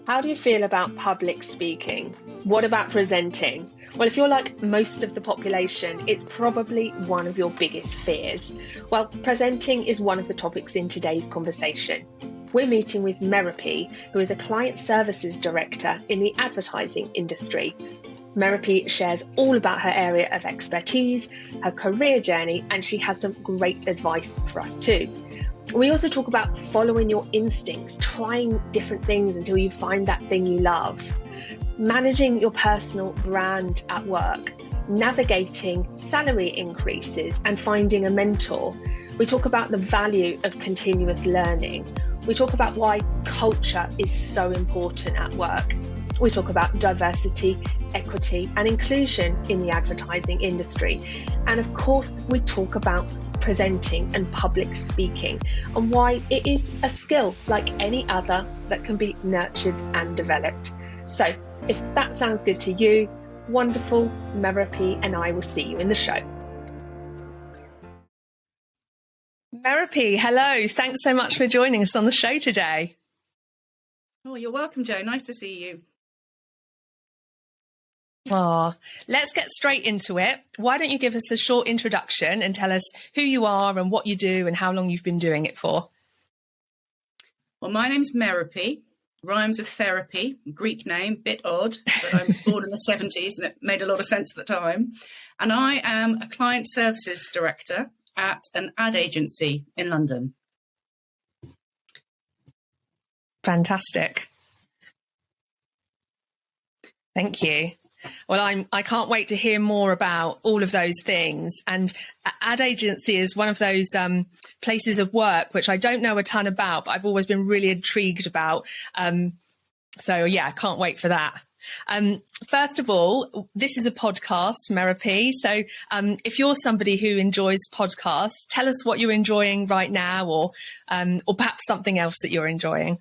How do you feel about public speaking? What about presenting? Well, if you're like most of the population, it's probably one of your biggest fears. Well, presenting is one of the topics in today's conversation. We're meeting with Merope, who is a client services director in the advertising industry. Merope shares all about her area of expertise, her career journey, and she has some great advice for us too. We also talk about following your instincts, trying different things until you find that thing you love, managing your personal brand at work, navigating salary increases and finding a mentor. We talk about the value of continuous learning. We talk about why culture is so important at work. We talk about diversity, equity and inclusion in the advertising industry. And of course, we talk about presenting and public speaking and why it is a skill like any other that can be nurtured and developed. So if that sounds good to you, wonderful. Merope and I will see you in the show. Merope, hello. Thanks so much for joining us on the show today. Oh, you're welcome, Jo. Nice to see you. Oh, let's get straight into it. Why don't you give us a short introduction and tell us who you are and what you do and how long you've been doing it for? Well, my name's Merope, rhymes with therapy, Greek name, bit odd, but I was born in the 70s and it made a lot of sense at the time. And I am a client services director at an ad agency in London. Fantastic. Thank you. Well, I can't wait to hear more about all of those things. And ad agency is one of those places of work which I don't know a ton about, but I've always been really intrigued about. So yeah, I can't wait for that. First of all, this is a podcast, Merope. So if you're somebody who enjoys podcasts, tell us what you're enjoying right now, or perhaps something else that you're enjoying.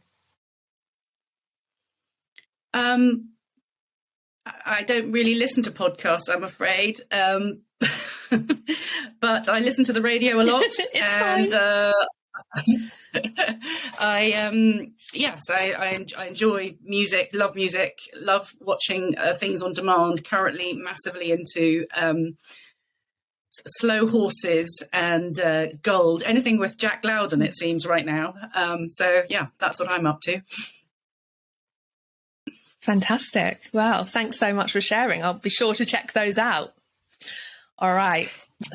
I don't really listen to podcasts, I'm afraid, but I listen to the radio a lot. I enjoy music, love watching things on demand. Currently, massively into slow horses and gold. Anything with Jack Loudon, it seems right now. So yeah, that's what I'm up to. Fantastic. Well, thanks so much for sharing. I'll be sure to check those out. All right.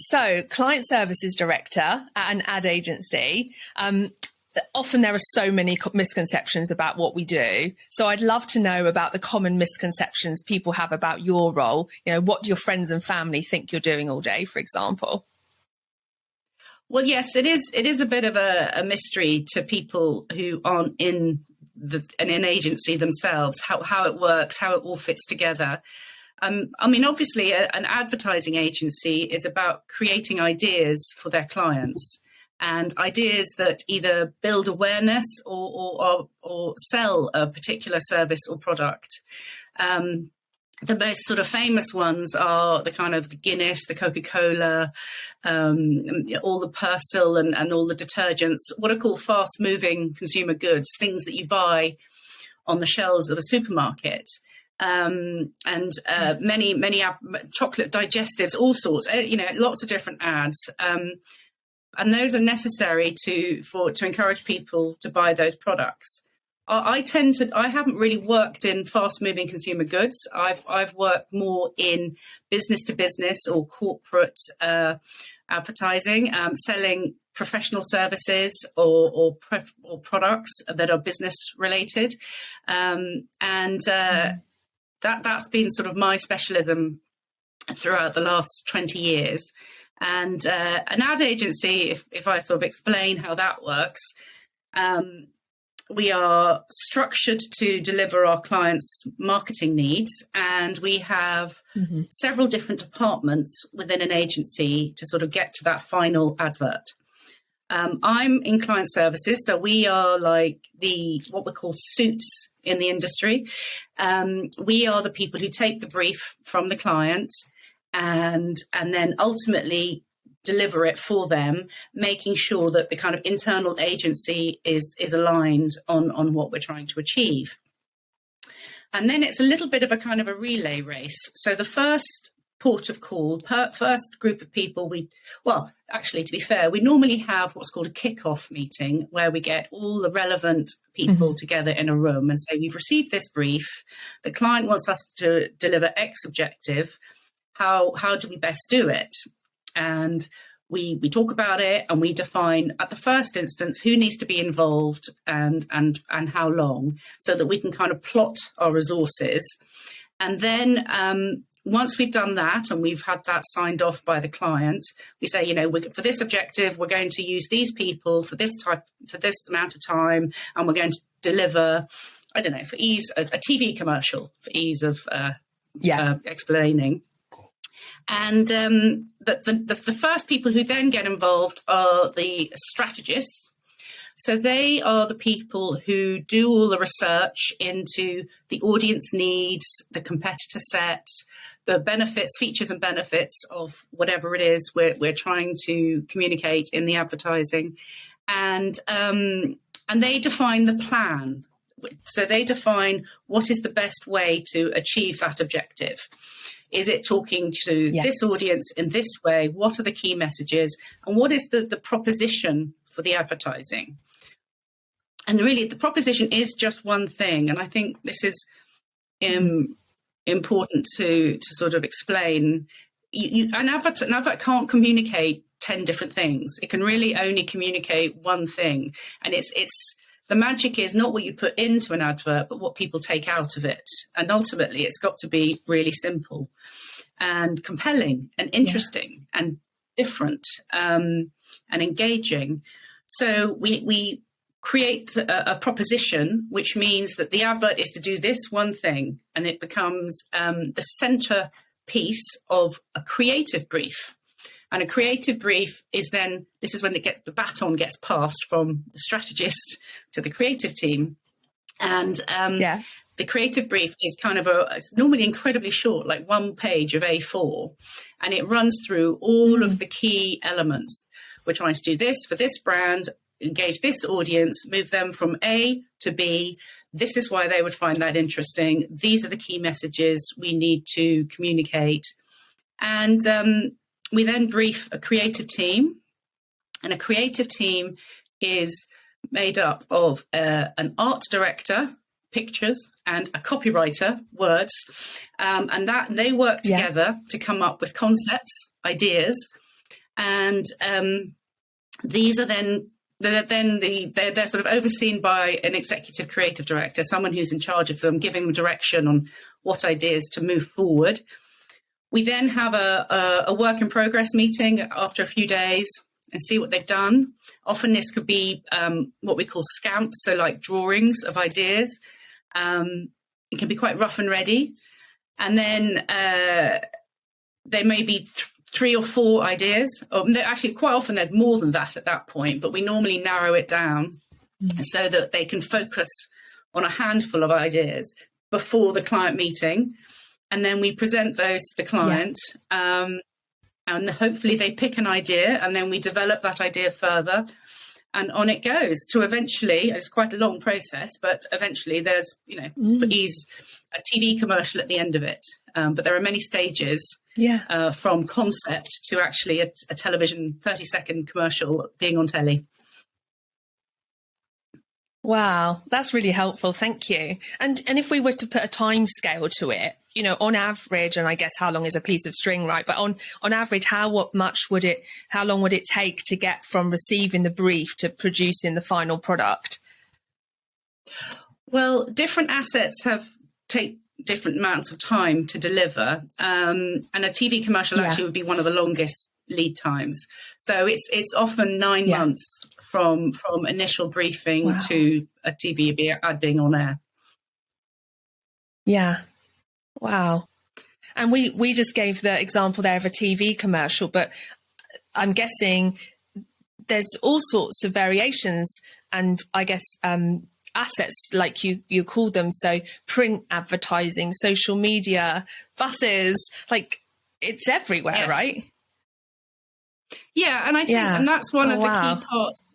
So, client services director at an ad agency. Often there are so many misconceptions about what we do. So I'd love to know about the common misconceptions people have about your role. You know, what do your friends and family think you're doing all day, for example? Well, yes, it is a bit of a mystery to people who aren't in an agency themselves, how it works, how it all fits together. I mean, obviously, an advertising agency is about creating ideas for their clients, and ideas that either build awareness or sell a particular service or product. The most sort of famous ones are the kind of the Guinness, the Coca-Cola, all the Persil and all the detergents, what are called fast-moving consumer goods, things that you buy on the shelves of a supermarket. Many chocolate digestives, all sorts, lots of different ads. And those are necessary to encourage people to buy those products. I haven't really worked in fast-moving consumer goods. I've worked more in business-to-business or corporate advertising, selling professional services or products that are business-related. That's been sort of my specialism throughout the last 20 years. And an ad agency, if I sort of explain how that works, we are structured to deliver our clients' marketing needs, and we have several different departments within an agency to sort of get to that final advert. I'm in client services, so we are like what we call suits in the industry. We are the people who take the brief from the client and then ultimately deliver it for them, making sure that the kind of internal agency is aligned on what we're trying to achieve. And then it's a little bit of a kind of a relay race. So the first port of call, first group of people, well, actually, to be fair, we normally have what's called a kick-off meeting where we get all the relevant people together in a room and say, we've received this brief, the client wants us to deliver X objective, how do we best do it? And we talk about it, and we define at the first instance who needs to be involved and how long, so that we can kind of plot our resources. And then once we've done that and we've had that signed off by the client, we say, you know, for this objective, we're going to use these people for this amount of time, and we're going to deliver, I don't know, for ease, a TV commercial, for ease of explaining. And the first people who then get involved are the strategists. So they are the people who do all the research into the audience needs, the competitor set, the benefits, features and benefits of whatever it is we're trying to communicate in the advertising. And they define the plan. So they define what is the best way to achieve that objective. Is it talking to this audience in this way? What are the key messages? And what is the proposition for the advertising? And really, the proposition is just one thing. And I think this is important to sort of explain. An advert can't communicate 10 different things. It can really only communicate one thing. And it's the magic is not what you put into an advert, but what people take out of it. And ultimately, it's got to be really simple and compelling and interesting and different and engaging. So we create a proposition, which means that the advert is to do this one thing, and it becomes the center piece of a creative brief. And a creative brief is then, this is when the baton gets passed from the strategist to the creative team. And the creative brief is kind of it's normally incredibly short, like one page of A4. And it runs through all of the key elements. We're trying to do this for this brand, engage this audience, move them from A to B. This is why they would find that interesting. These are the key messages we need to communicate. And we then brief a creative team, and a creative team is made up of an art director, pictures, and a copywriter, words, and that they work together to come up with concepts, ideas, and these are then they're sort of overseen by an executive creative director, someone who's in charge of them, giving them direction on what ideas to move forward. We then have a work in progress meeting after a few days and see what they've done. Often this could be what we call scamps, so like drawings of ideas. It can be quite rough and ready. And then there may be 3 or 4 ideas. Actually, quite often there's more than that at that point, but we normally narrow it down so that they can focus on a handful of ideas before the client meeting. And then we present those to the client, and hopefully they pick an idea, and then we develop that idea further, and on it goes to eventually, it's quite a long process, but eventually there's, for ease, a TV commercial at the end of it. But there are many stages from concept to actually a television 30-second commercial being on telly. Wow, that's really helpful. Thank you. And if we were to put a time scale to it, on average, and I guess how long is a piece of string, right? But on average, how long would it take to get from receiving the brief to producing the final product? Well, different assets take different amounts of time to deliver. And a TV commercial actually would be one of the longest lead times. So it's often 9 months from initial briefing to a TV ad being on air. Yeah. Wow. And we just gave the example there of a TV commercial, but I'm guessing there's all sorts of variations and I guess assets, like you call them. So print advertising, social media, buses, like it's everywhere, right? Yeah, and I think, and that's one of the key parts.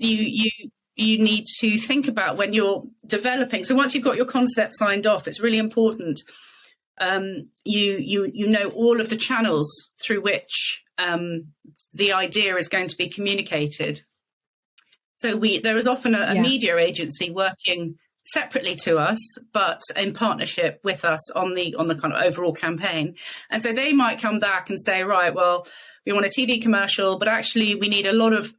you need to think about when you're developing. So once you've got your concept signed off, it's really important you know all of the channels through which the idea is going to be communicated. So there is often a media agency working separately to us, but in partnership with us on the kind of overall campaign. And so they might come back and say, right, well, we want a TV commercial, but actually we need a lot of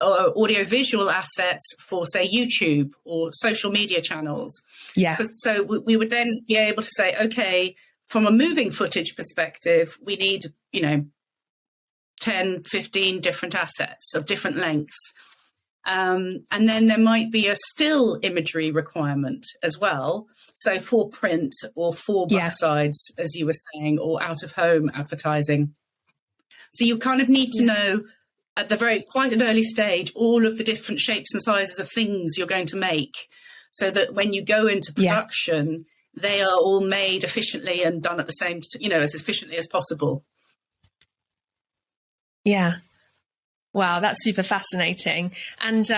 audiovisual assets for, say, YouTube or social media channels. Yeah. So we would then be able to say, okay, from a moving footage perspective, we need, 10, 15 different assets of different lengths. And then there might be a still imagery requirement as well. So for print or for bus sides, as you were saying, or out of home advertising. So you kind of need to know at the quite an early stage, all of the different shapes and sizes of things you're going to make, so that when you go into production, they are all made efficiently and done at the same, as efficiently as possible. Yeah. Wow, that's super fascinating. And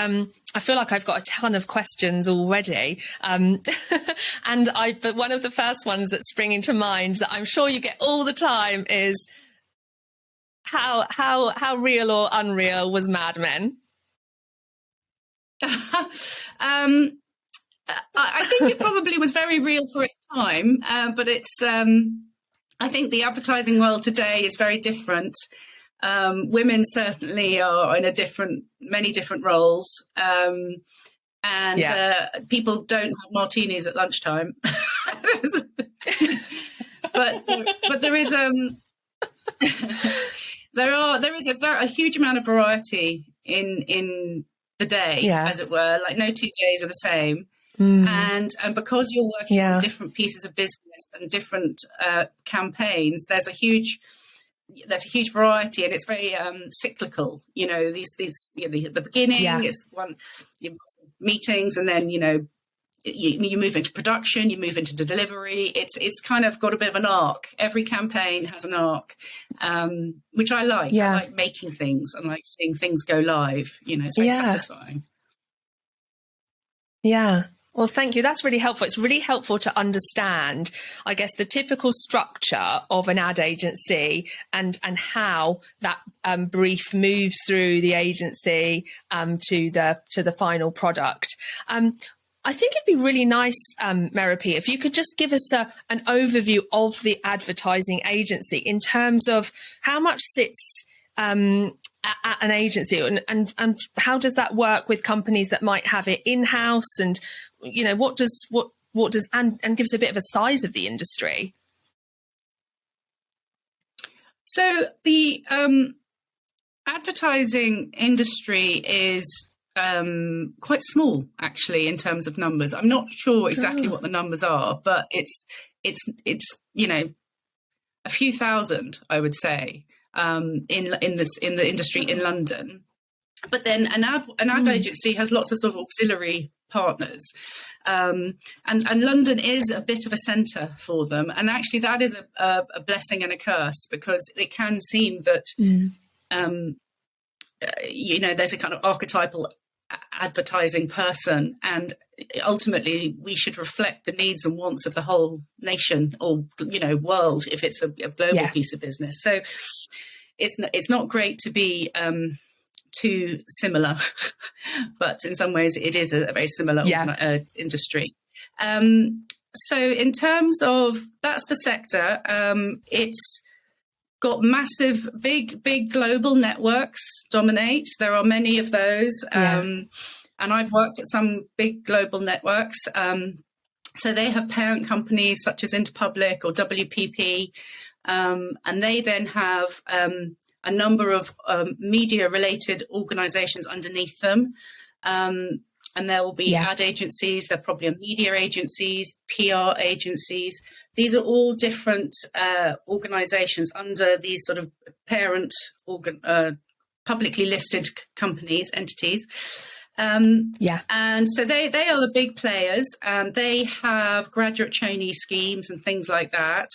I feel like I've got a ton of questions already. But one of the first ones that spring into mind that I'm sure you get all the time is, how real or unreal was Mad Men? I think it probably was very real for its time, but it's. I think the advertising world today is very different. Women certainly are in many different roles, and people don't have martinis at lunchtime. but there is there is a huge amount of variety in the day, as it were. Like no 2 days are the same. And because you're working on different pieces of business and different campaigns, there's a huge variety, and it's very cyclical. The beginning is one, you've got some meetings, and then you move into production, you move into delivery. It's kind of got a bit of an arc. Every campaign has an arc, which I like. I like making things and like seeing things go live. It's very satisfying. Yeah. Well, thank you. That's really helpful. It's really helpful to understand, I guess, the typical structure of an ad agency and how that brief moves through the agency to the final product. I think it'd be really nice, Merope, if you could just give us an overview of the advertising agency in terms of how much sits at an agency and how does that work with companies that might have it in-house, and what does and give us a bit of a size of the industry. So the advertising industry is quite small, actually, in terms of numbers. I'm not sure exactly what the numbers are, but it's a few thousand, I would say, in the industry in London. But then an ad agency has lots of sort of auxiliary partners, and London is a bit of a centre for them. And actually, that is a blessing and a curse, because it can seem that there's a kind of archetypal advertising person, and ultimately we should reflect the needs and wants of the whole nation or world if it's a global piece of business. So it's not great to be too similar, but in some ways it is a very similar industry. So in terms of, that's the sector, it's got massive, big global networks dominate. There are many of those. And I've worked at some big global networks. So they have parent companies such as Interpublic or WPP. And they then have a number of media-related organisations underneath them. And there will be ad agencies, there probably are media agencies, PR agencies. These are all different organisations under these sort of parent publicly listed companies, entities. And so they are the big players, and they have graduate trainee schemes and things like that.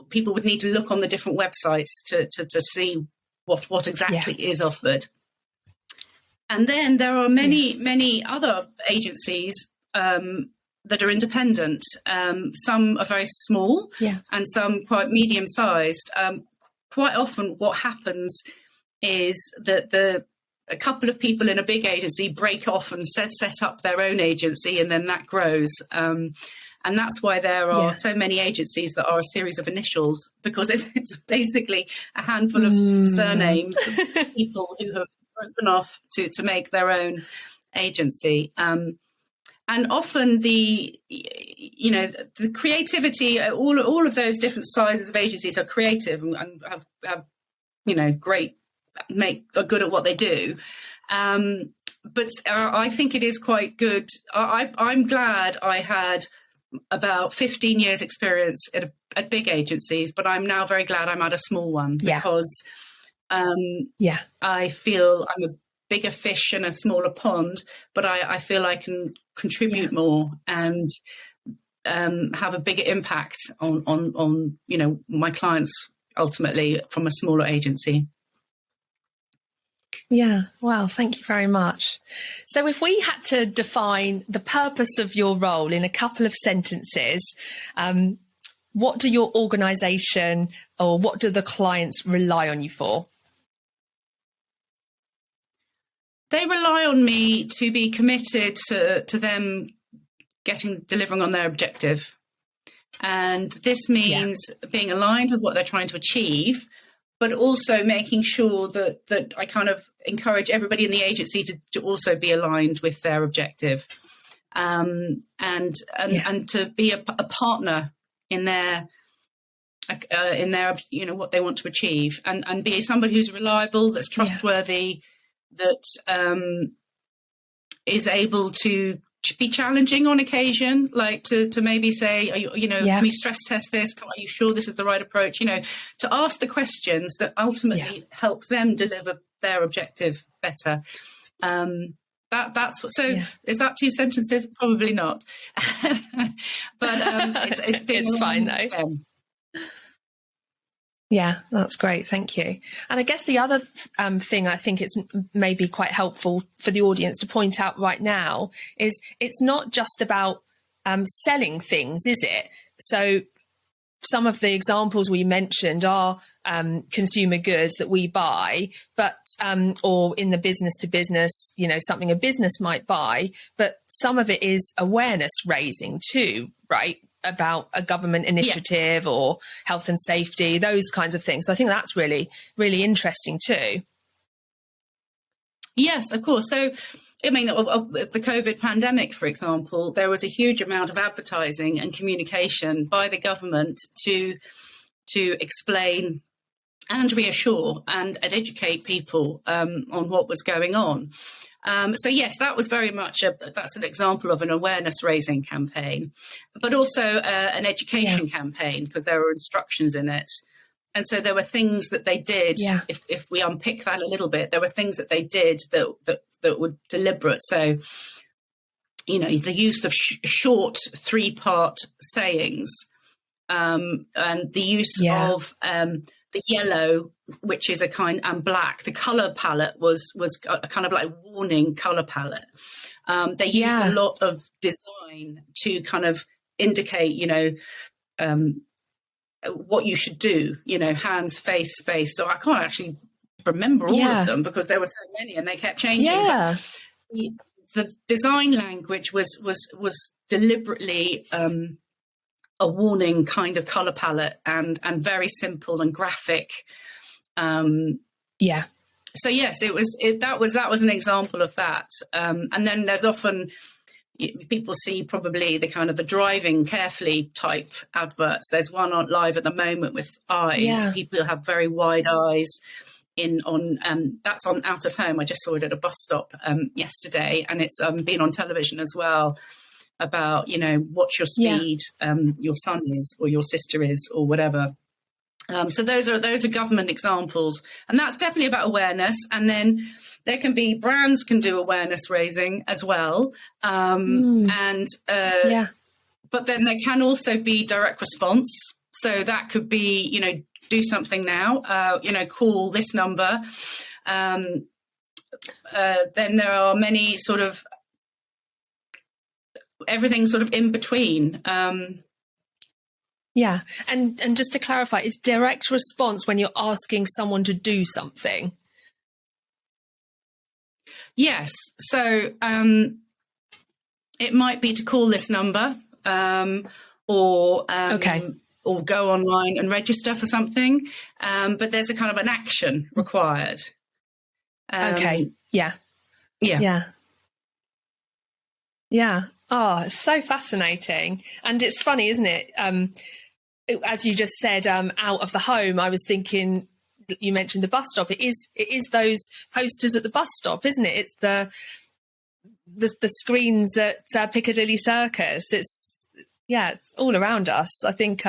People would need to look on the different websites to see what exactly is offered. And then there are many other agencies that are independent. Some are very small, and some quite medium-sized. Quite often what happens is that a couple of people in a big agency break off and set up their own agency, and then that grows. And that's why there are so many agencies that are a series of initials, because it's basically a handful of surnames of people who have broken off to make their own agency. And often the creativity, all of those different sizes of agencies are creative and have are good at what they do. But I think it is quite good. I'm glad I had about 15 years experience at big agencies, but I'm now very glad I'm at a small one, because I feel I'm a bigger fish in a smaller pond, but I feel I can contribute more and have a bigger impact on my clients ultimately from a smaller agency. Yeah, wow, thank you very much. So if we had to define the purpose of your role in a couple of sentences, what do your organisation or what do the clients rely on you for? They rely on me to be committed to them delivering on their objective. And this means being aligned with what they're trying to achieve, but also making sure that I kind of encourage everybody in the agency to also be aligned with their objective, and to be a partner in their what they want to achieve, and be somebody who's reliable, that's trustworthy, that is able to be challenging on occasion, like to maybe say, can we stress test this? Are you sure this is the right approach? To ask the questions that ultimately help them deliver their objective better. That's what, so is that 2 sentences? Probably not. But it's fine though. Yeah, that's great. Thank you. And I guess the other thing I think it's maybe quite helpful for the audience to point out right now is it's not just about selling things, is it? So some of the examples we mentioned are consumer goods that we buy, but or in the business to business, something a business might buy, but some of it is awareness raising too, right? About a government initiative or health and safety, those kinds of things. So I think that's really, really interesting too. Yes, of course. So, I mean, of the COVID pandemic, for example, there was a huge amount of advertising and communication by the government to explain and reassure and educate people on what was going on. So yes, that was very much that's an example of an awareness raising campaign, but also an education campaign, because there were instructions in it. And so there were things that they did. If we unpick that a little bit, there were things that they did that were deliberate. So, the use of short 3-part sayings, and the use of the yellow, which is and black. The colour palette was a kind of like warning colour palette. They used a lot of design to kind of indicate, what you should do, hands, face, space. So I can't actually remember all of them because there were so many and they kept changing. But the design language was deliberately a warning kind of colour palette and very simple and graphic. So yes, that was an example of that. And then there's often people see probably the kind of the driving carefully type adverts. There's one on live at the moment with eyes. People have very wide eyes that's on Out of Home. I just saw it at a bus stop yesterday, and it's been on television as well, about what's your speed your son is or your sister is or whatever. So those are government examples, and that's definitely about awareness. And then there can be brands can do awareness raising as well, but then there can also be direct response. So that could be do something now, call this number. then there are many sort of everything sort of in between. Yeah. And just to clarify, it's direct response when you're asking someone to do something. Yes. So it might be to call this number, or go online and register for something. But there's a kind of an action required. Okay. Yeah. Yeah. Yeah. Yeah. Oh, it's so fascinating. And it's funny, isn't it? As you just said, out of the home, I was thinking, you mentioned the bus stop. It is those posters at the bus stop, isn't it? It's the screens at Piccadilly Circus. It's all around us. I think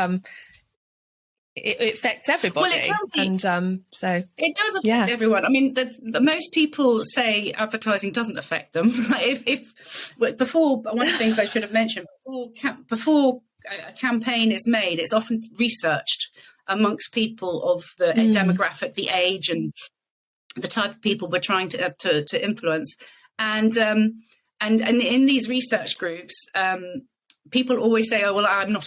it affects everybody. Well, it can be. And so it does affect everyone. I mean, most people say advertising doesn't affect them. Before, one of the things I should have mentioned, before a campaign is made, it's often researched amongst people of the demographic, the age, and the type of people we're trying to influence. And in these research groups, people always say, "Oh, well, I'm not."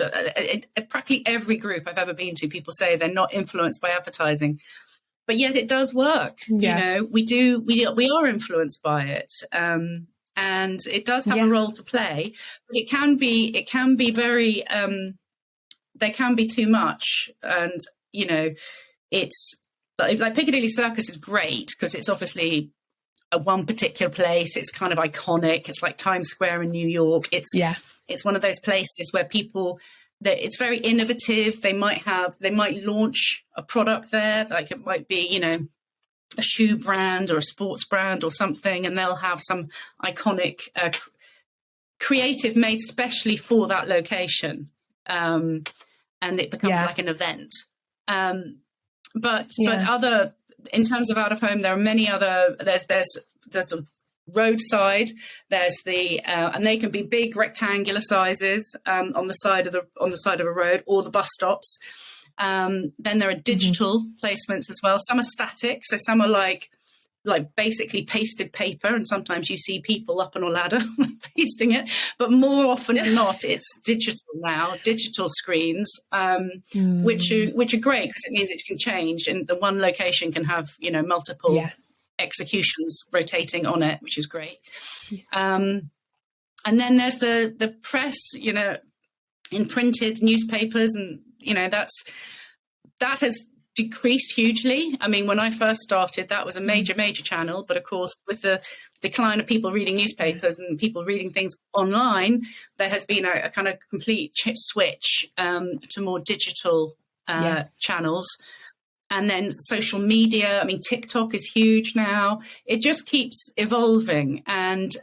Practically every group I've ever been to, people say they're not influenced by advertising, but yet it does work. Yeah. We are influenced by it, and it does have a role to play. But it can be very. There can be too much, and it's like Piccadilly Circus is great because it's obviously one particular place. It's kind of iconic. It's like Times Square in New York. It's one of those places where it's very innovative. They might launch a product there, like it might be, a shoe brand or a sports brand or something, and they'll have some iconic creative made specially for that location. And it becomes like an event. But other, in terms of out of home, there are many other, there's a roadside, there's and they can be big rectangular sizes on the side of a road, or the bus stops. Then there are digital placements as well. Some are static, so some are like basically pasted paper, and sometimes you see people up on a ladder pasting it, but more often than not it's digital screens, which are great because it means it can change, and the one location can have multiple executions rotating on it, which is great. And then there's the press, in printed newspapers, and that has decreased hugely. I mean, when I first started, that was a major channel, but of course with the decline of people reading newspapers and people reading things online, there has been a kind of complete switch to more digital channels. And then social media, I mean, TikTok is huge now. It just keeps evolving. And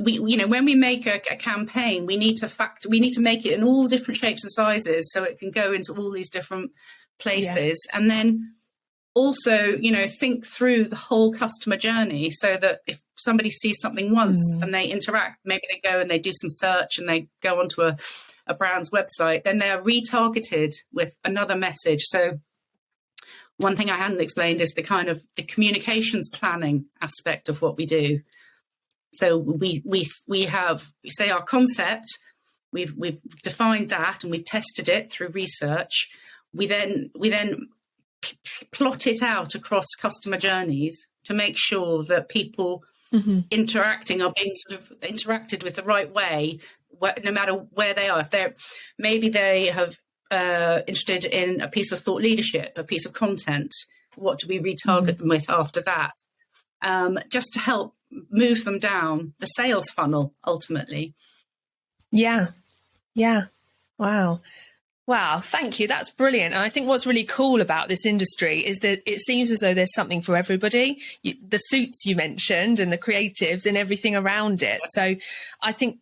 when we make a campaign, we need to make it in all different shapes and sizes so it can go into all these different places. And then also, think through the whole customer journey, so that if somebody sees something once and they interact, maybe they go and they do some search and they go onto a brand's website, then they are retargeted with another message. So one thing I hadn't explained is the kind of the communications planning aspect of what we do. So we say our concept, we've defined that and we've tested it through research. We then plot it out across customer journeys to make sure that people interacting are being sort of interacted with the right way, no matter where they are. If they have interested in a piece of thought leadership, a piece of content, what do we retarget them with after that? Just to help move them down the sales funnel ultimately. Yeah. Wow, thank you. That's brilliant. And I think what's really cool about this industry is that it seems as though there's something for everybody. The suits you mentioned and the creatives and everything around it. So I think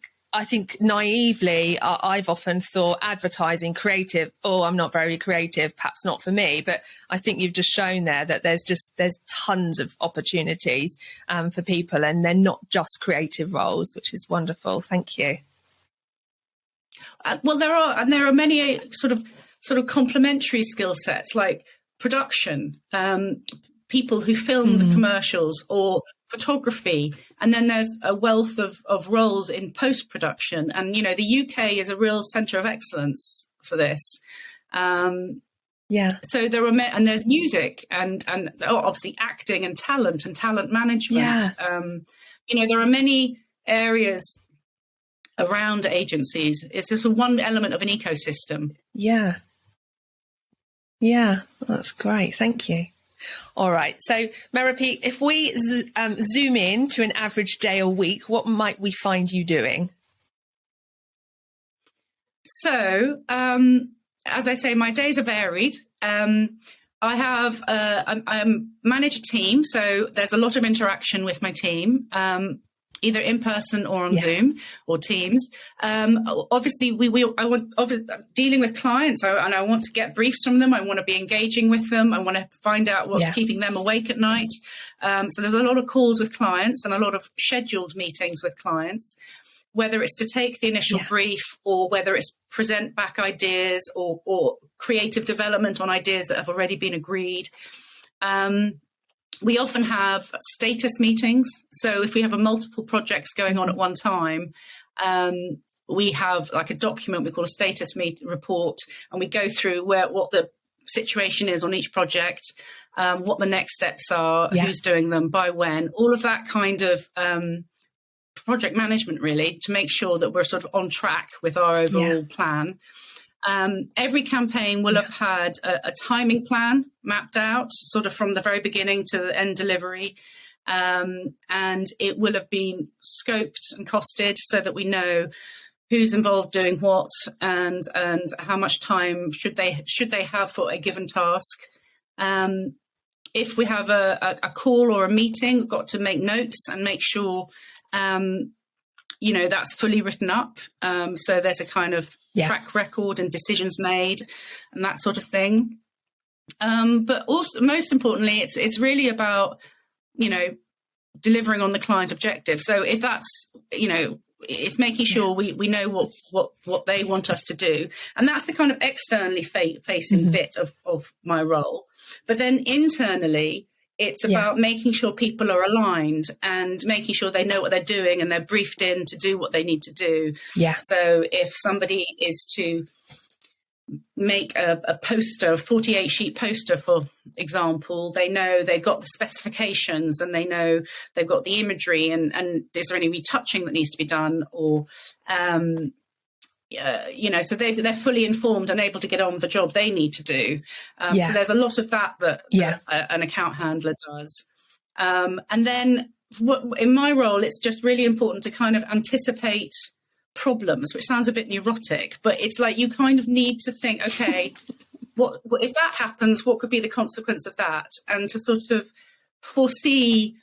naively, I've often thought advertising, creative, I'm not very creative, perhaps not for me. But I think you've just shown there that there's tons of opportunities for people, and they're not just creative roles, which is wonderful. Thank you. Well, there are many sort of complementary skill sets like production. people who film the commercials or photography. And then there's a wealth of roles in post-production. And, you know, the UK is a real centre of excellence for this. So there are, and there's music and obviously acting and talent management. You know, there are many areas around agencies. It's just one element of an ecosystem. Yeah, that's great. Thank you. All right. So, Merope, if we zoom in to an average day or week, what might we find you doing? So, as I say, my days are varied. I have I manage a team, so there's a lot of interaction with my team, either in person or on Zoom or Teams. Obviously, I'm dealing with clients, and I want to get briefs from them. I want to be engaging with them. I want to find out what's keeping them awake at night. So there's a lot of calls with clients and a lot of scheduled meetings with clients, whether it's to take the initial brief or whether it's present back ideas or creative development on ideas that have already been agreed. We often have status meetings. So if we have multiple projects going on at one time, we have like a document we call a status report, and we go through what the situation is on each project, what the next steps are, who's doing them, by when, all of that kind of project management, really, to make sure that we're sort of on track with our overall plan. Every campaign will have had a timing plan mapped out, sort of from the very beginning to the end delivery, and it will have been scoped and costed so that we know who's involved doing what and how much time should they have for a given task. If we have a call or a meeting, we've got to make notes and make sure you know, that's fully written up. So there's a kind of track record and decisions made and that sort of thing. But also, most importantly, it's really about, you know, delivering on the client objective. So if that's, you know, it's making sure we know what they want us to do. And that's the kind of externally facing bit of my role. But then internally, it's about making sure people are aligned and making sure they know what they're doing and they're briefed in to do what they need to do. So if somebody is to make a poster, a 48-sheet poster, for example, they know they've got the specifications and they know they've got the imagery and is there any retouching that needs to be done, or you know, so they're fully informed and able to get on with the job they need to do. So there's a lot of that an account handler does. And then in my role, it's just really important to kind of anticipate problems, which sounds a bit neurotic, but it's like you kind of need to think, okay, what if that happens, what could be the consequence of that? And to sort of foresee,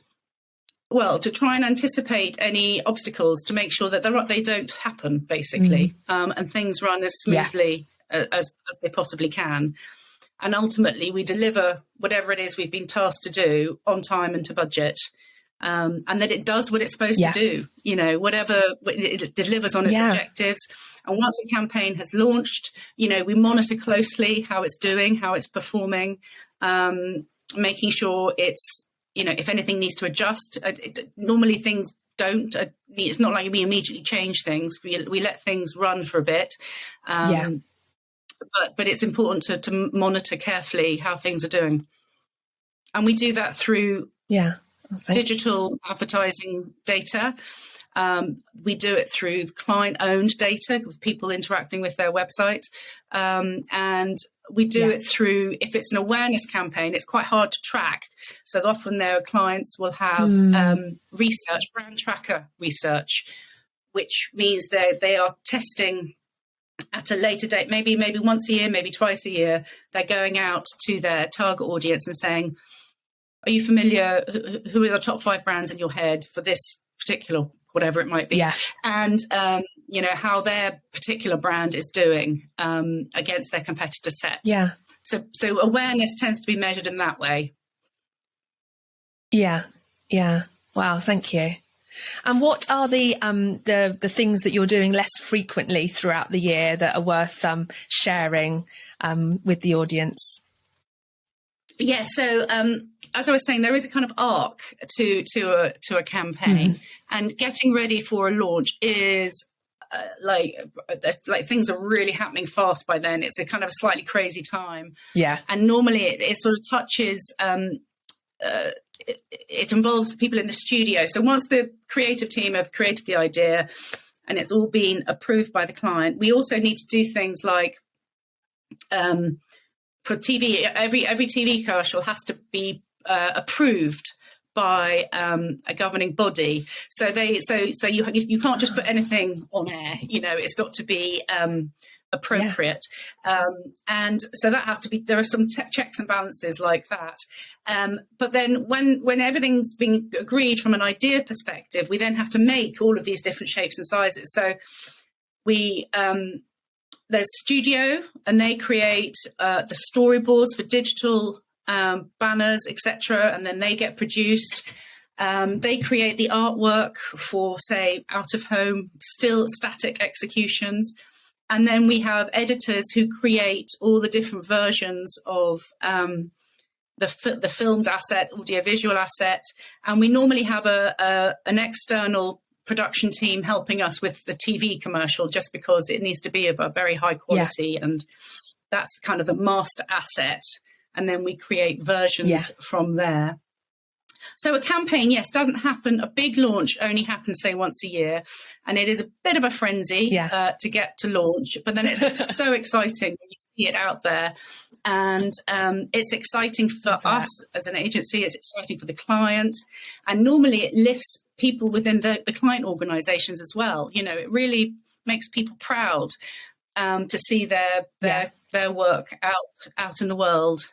well, to try and anticipate any obstacles to make sure that they don't happen, basically, and things run as smoothly as they possibly can. And ultimately, we deliver whatever it is we've been tasked to do on time and to budget, and that it does what it's supposed to do, you know, whatever it delivers on its objectives. And once a campaign has launched, you know, we monitor closely how it's doing, how it's performing, making sure it's, you know, if anything needs to adjust. Normally things don't. It's not like we immediately change things. We let things run for a bit. But it's important to monitor carefully how things are doing. And we do that through digital advertising data. We do it through client-owned data, with people interacting with their website. And we do it through, if it's an awareness campaign, it's quite hard to track. So often their clients will have research, brand tracker research, which means they are testing at a later date, maybe once a year, maybe twice a year. They're going out to their target audience and saying, are you familiar, who are the top 5 brands in your head for this particular, whatever it might be, and you know, how their particular brand is doing against their competitor set. So awareness tends to be measured in that way. Wow, thank you. And what are the things that you're doing less frequently throughout the year that are worth sharing with the audience? So as I was saying, there is a kind of arc to a campaign, and getting ready for a launch is like things are really happening fast by then. It's a kind of a slightly crazy time. Yeah. And normally it sort of touches, it involves the people in the studio. So once the creative team have created the idea and it's all been approved by the client, we also need to do things like, for TV, every TV commercial has to be approved by a governing body. So you can't just put anything on air. You know, it's got to be appropriate. And so that has to be. There are some checks and balances like that. But then when everything's been agreed from an idea perspective, we then have to make all of these different shapes and sizes. So we there's studio, and they create the storyboards for digital banners, etc., and then they get produced. They create the artwork for, say, out-of-home, still static executions. And then we have editors who create all the different versions of the filmed asset, audiovisual asset. And we normally have an external production team helping us with the TV commercial, just because it needs to be of a very high quality, and that's kind of the master asset. And then we create versions from there. So a campaign, yes, doesn't happen. A big launch only happens, say, once a year. And it is a bit of a frenzy to get to launch. But then it's so exciting when you see it out there. And it's exciting for us as an agency. It's exciting for the client. And normally it lifts people within the client organizations as well. You know, it really makes people proud to see their work out in the world,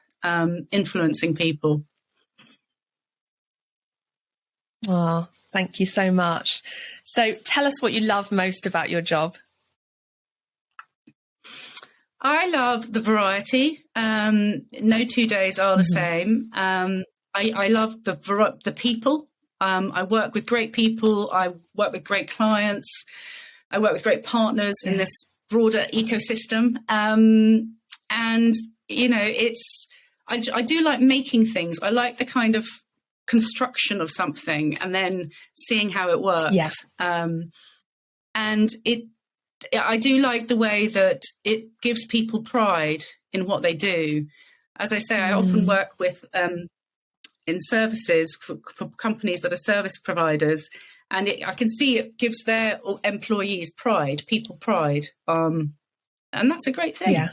influencing people. Oh, thank you so much. So tell us what you love most about your job. I love the variety. No 2 days are the same. I love the people. I work with great people. I work with great clients. I work with great partners in this broader ecosystem. And, you know, I do like making things. I like the kind of construction of something and then seeing how it works. And I do like the way that it gives people pride in what they do. As I say, I often work with in services for companies that are service providers, and I can see it gives their employees pride, people pride, and that's a great thing.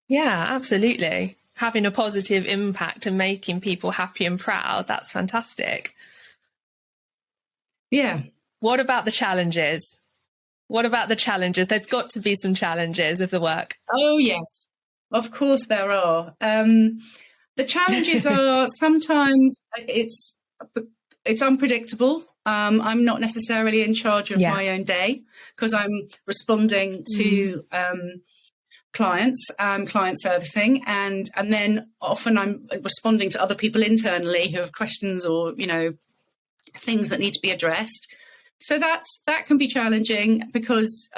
Yeah, absolutely. Having a positive impact and making people happy and proud, that's fantastic. Yeah. What about the challenges? There's got to be some challenges of the work. Oh, yes. Of course there are. The challenges are sometimes it's unpredictable. I'm not necessarily in charge of my own day because I'm responding to clients, client servicing, and then often I'm responding to other people internally who have questions or, you know, things that need to be addressed. So that can be challenging because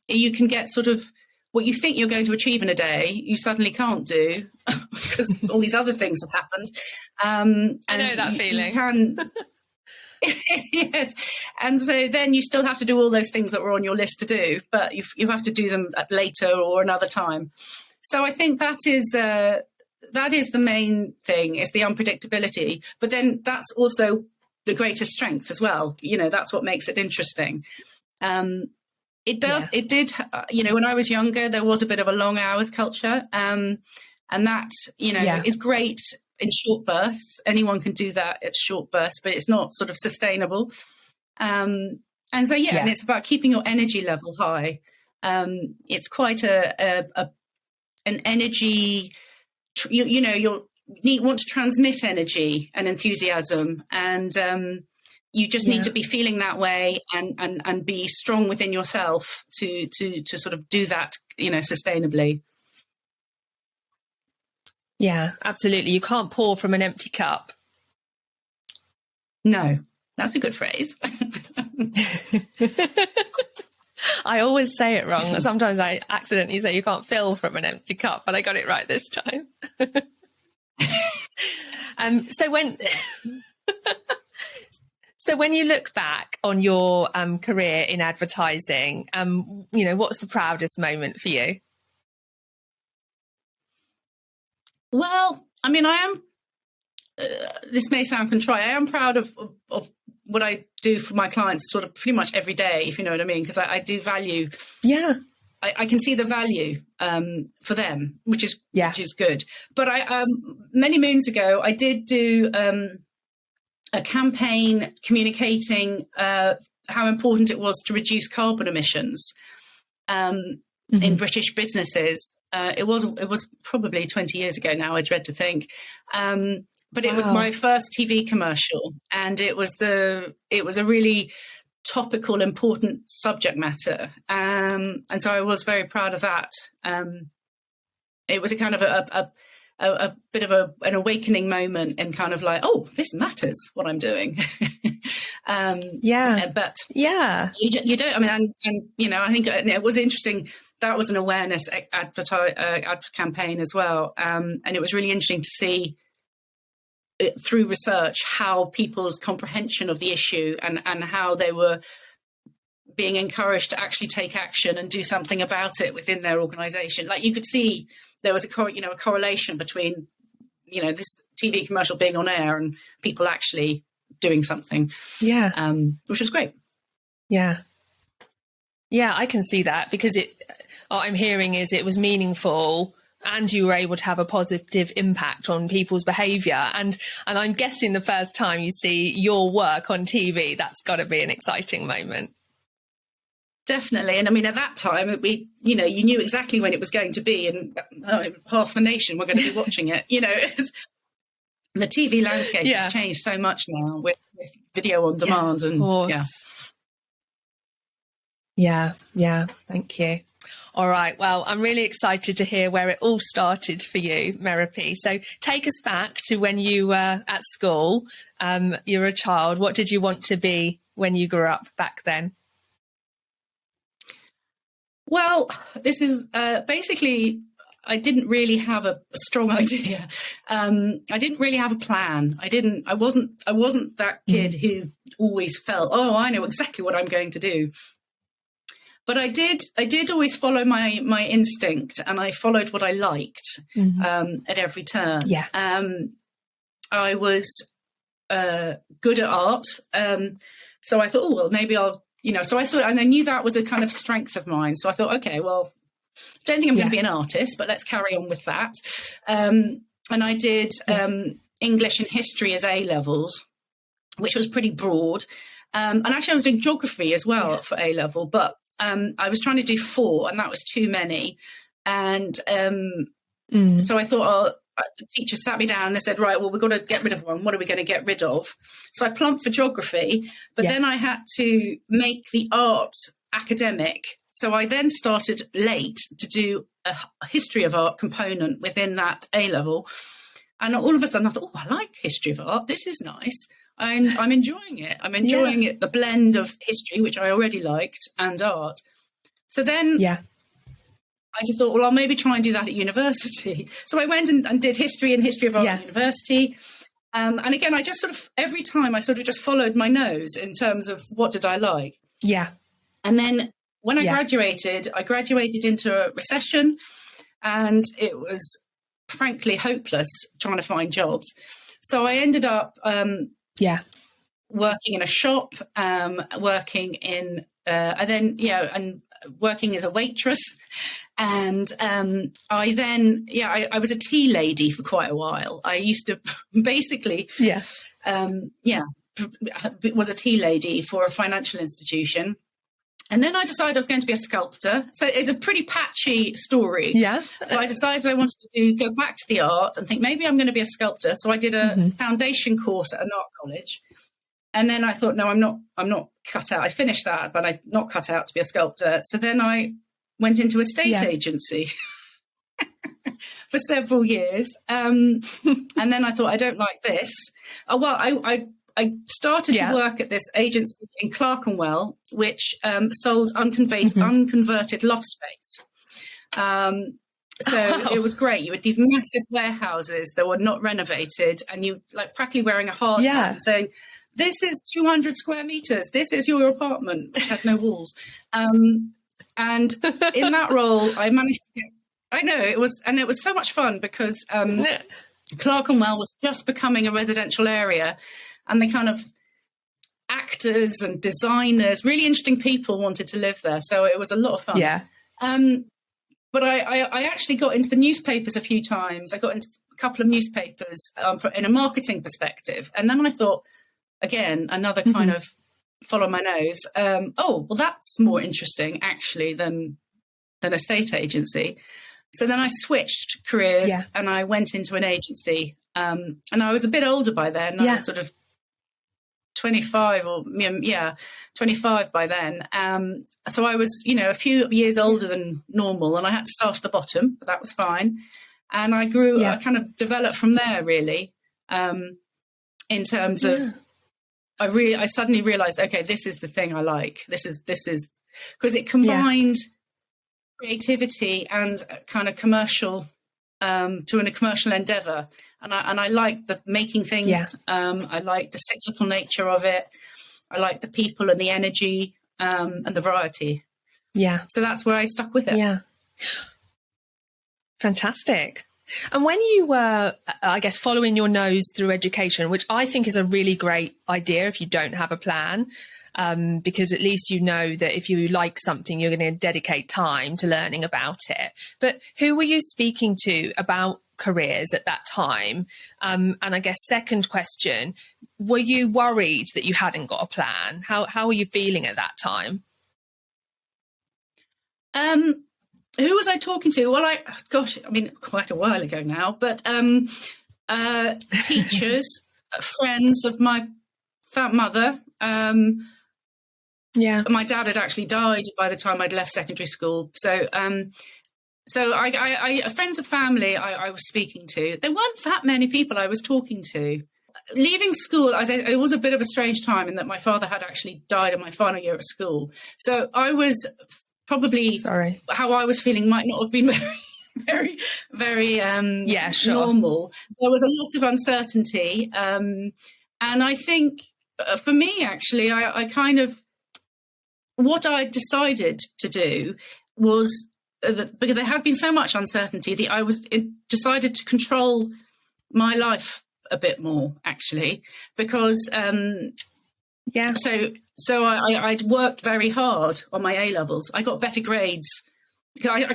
you can get sort of what you think you're going to achieve in a day, you suddenly can't do because all these other things have happened. And I know that feeling. You can, yes. And so then you still have to do all those things that were on your list to do, but you have to do them later or another time. So I think that is the main thing, is the unpredictability. But then that's also the greatest strength as well. You know, that's what makes it interesting. It did, you know, when I was younger, there was a bit of a long hours culture. And that, you know, is great in short bursts. Anyone can do that at short bursts, but it's not sort of sustainable. And so, and it's about keeping your energy level high. It's quite an energy, you know, you want to transmit energy and enthusiasm, and you just need to be feeling that way and be strong within yourself to sort of do that, you know, sustainably. Yeah, absolutely. You can't pour from an empty cup. No, that's a good phrase. I always say it wrong. Sometimes I accidentally say you can't fill from an empty cup, but I got it right this time. So when so when you look back on your career in advertising, what's the proudest moment for you? Well, I mean, I am. This may sound contrite. I am proud of what I do for my clients, sort of pretty much every day, if you know what I mean, because I do value. Yeah. I can see the value for them, which is good. But I many moons ago, I did do a campaign communicating how important it was to reduce carbon emissions in British businesses. It was probably 20 years ago now, I dread to think. But it was my first TV commercial, and it was a really topical, important subject matter. And so I was very proud of that. It was a kind of a bit of an awakening moment, and kind of like, oh, this matters what I'm doing. But you don't. I mean, and I think it was interesting. That was an awareness ad campaign as well, and it was really interesting to see through research how people's comprehension of the issue and how they were being encouraged to actually take action and do something about it within their organisation. Like, you could see there was a correlation between this TV commercial being on air and people actually doing something. Which was great. Yeah, I can see that, because what I'm hearing is it was meaningful and you were able to have a positive impact on people's behaviour. And I'm guessing the first time you see your work on TV, that's got to be an exciting moment. Definitely. And I mean, at that time, you knew exactly when it was going to be, and half the nation were going to be watching it. The TV landscape has changed so much now with video on demand. Of course. Yeah, thank you. All right. Well, I'm really excited to hear where it all started for you, Merope. So take us back to when you were at school. You were a child. What did you want to be when you grew up back then? Well, this is basically, I didn't really have a strong idea. I didn't really have a plan. I wasn't that kid who always felt, oh, I know exactly what I'm going to do. But I did always follow my instinct, and I followed what I liked at every turn. Yeah. I was good at art, so I thought, oh well, maybe I'll, So and I knew that was a kind of strength of mine. So I thought, okay, well, I don't think I'm going to be an artist, but let's carry on with that. And I did English and history as A levels, which was pretty broad. And actually, I was doing geography as well for A level, but I was trying to do 4, and that was too many. And so I thought, the teacher sat me down and they said, right, well, we've got to get rid of one. What are we going to get rid of? So I plumped for geography, but then I had to make the art academic. So I then started late to do a history of art component within that A level. And all of a sudden I thought, oh, I like history of art. This is nice. I'm enjoying it. I'm enjoying it, the blend of history, which I already liked, and art. So then I just thought, well, I'll maybe try and do that at university. So I went and did history and history of art at university. And again, I just sort of, every time I sort of just followed my nose in terms of what did I like. Yeah. And then when I graduated into a recession, and it was frankly hopeless trying to find jobs. So I ended up working in a shop, working in, and working as a waitress. And I then, I was a tea lady for quite a while. I used to basically, was a tea lady for a financial institution. And then I decided I was going to be a sculptor. So it's a pretty patchy story. Yeah. But I decided I wanted to go back to the art and think maybe I'm going to be a sculptor. So I did a foundation course at an art college. And then I thought, no, I'm not cut out. I finished that, but I'm not cut out to be a sculptor. So then I went into a state agency for several years. And then I thought, I don't like this. I started to work at this agency in Clerkenwell, which sold unconverted loft space. So it was great. You had these massive warehouses that were not renovated, and you like practically wearing a hard hat and saying, "This is 200 square meters. This is your apartment." It had no walls. And in that role, I managed to get. I know it was so much fun because Clerkenwell was just becoming a residential area, and the kind of actors and designers, really interesting people wanted to live there. So it was a lot of fun. Yeah. But I actually got into the newspapers a few times. I got into a couple of newspapers in a marketing perspective. And then I thought, again, another kind of follow my nose. Oh, well, that's more interesting, actually, than a state agency. So then I switched careers and I went into an agency. And I was a bit older by then. I was sort of 25 25 by then. So I was, a few years older than normal, and I had to start at the bottom, but that was fine. And I grew, I kind of developed from there, really, in terms of, I suddenly realized, okay, this is the thing I like. This is because it combined creativity and kind of commercial, to a commercial endeavor. And I like the making things. I like the cyclical nature of it. I like the people and the energy, and the variety. Yeah. So that's where I stuck with it. Yeah. Fantastic. And when you were, I guess, following your nose through education, which I think is a really great idea if you don't have a plan, because at least you know that if you like something, you're going to dedicate time to learning about it. But who were you speaking to about careers at that time? And I guess second question, were you worried that you hadn't got a plan? How were you feeling at that time? Who was I talking to? Well, quite a while ago now, but teachers, friends of my mother. My dad had actually died by the time I'd left secondary school. So I friends of family I was speaking to. There weren't that many people I was talking to. Leaving school, it was a bit of a strange time in that my father had actually died in my final year of school. So I was probably, how I was feeling might not have been very, very normal. There was a lot of uncertainty. And I think for me, actually, I kind of, what I decided to do was, because there had been so much uncertainty, that decided to control my life a bit more, actually, because So I'd worked very hard on my A levels. I got better grades. I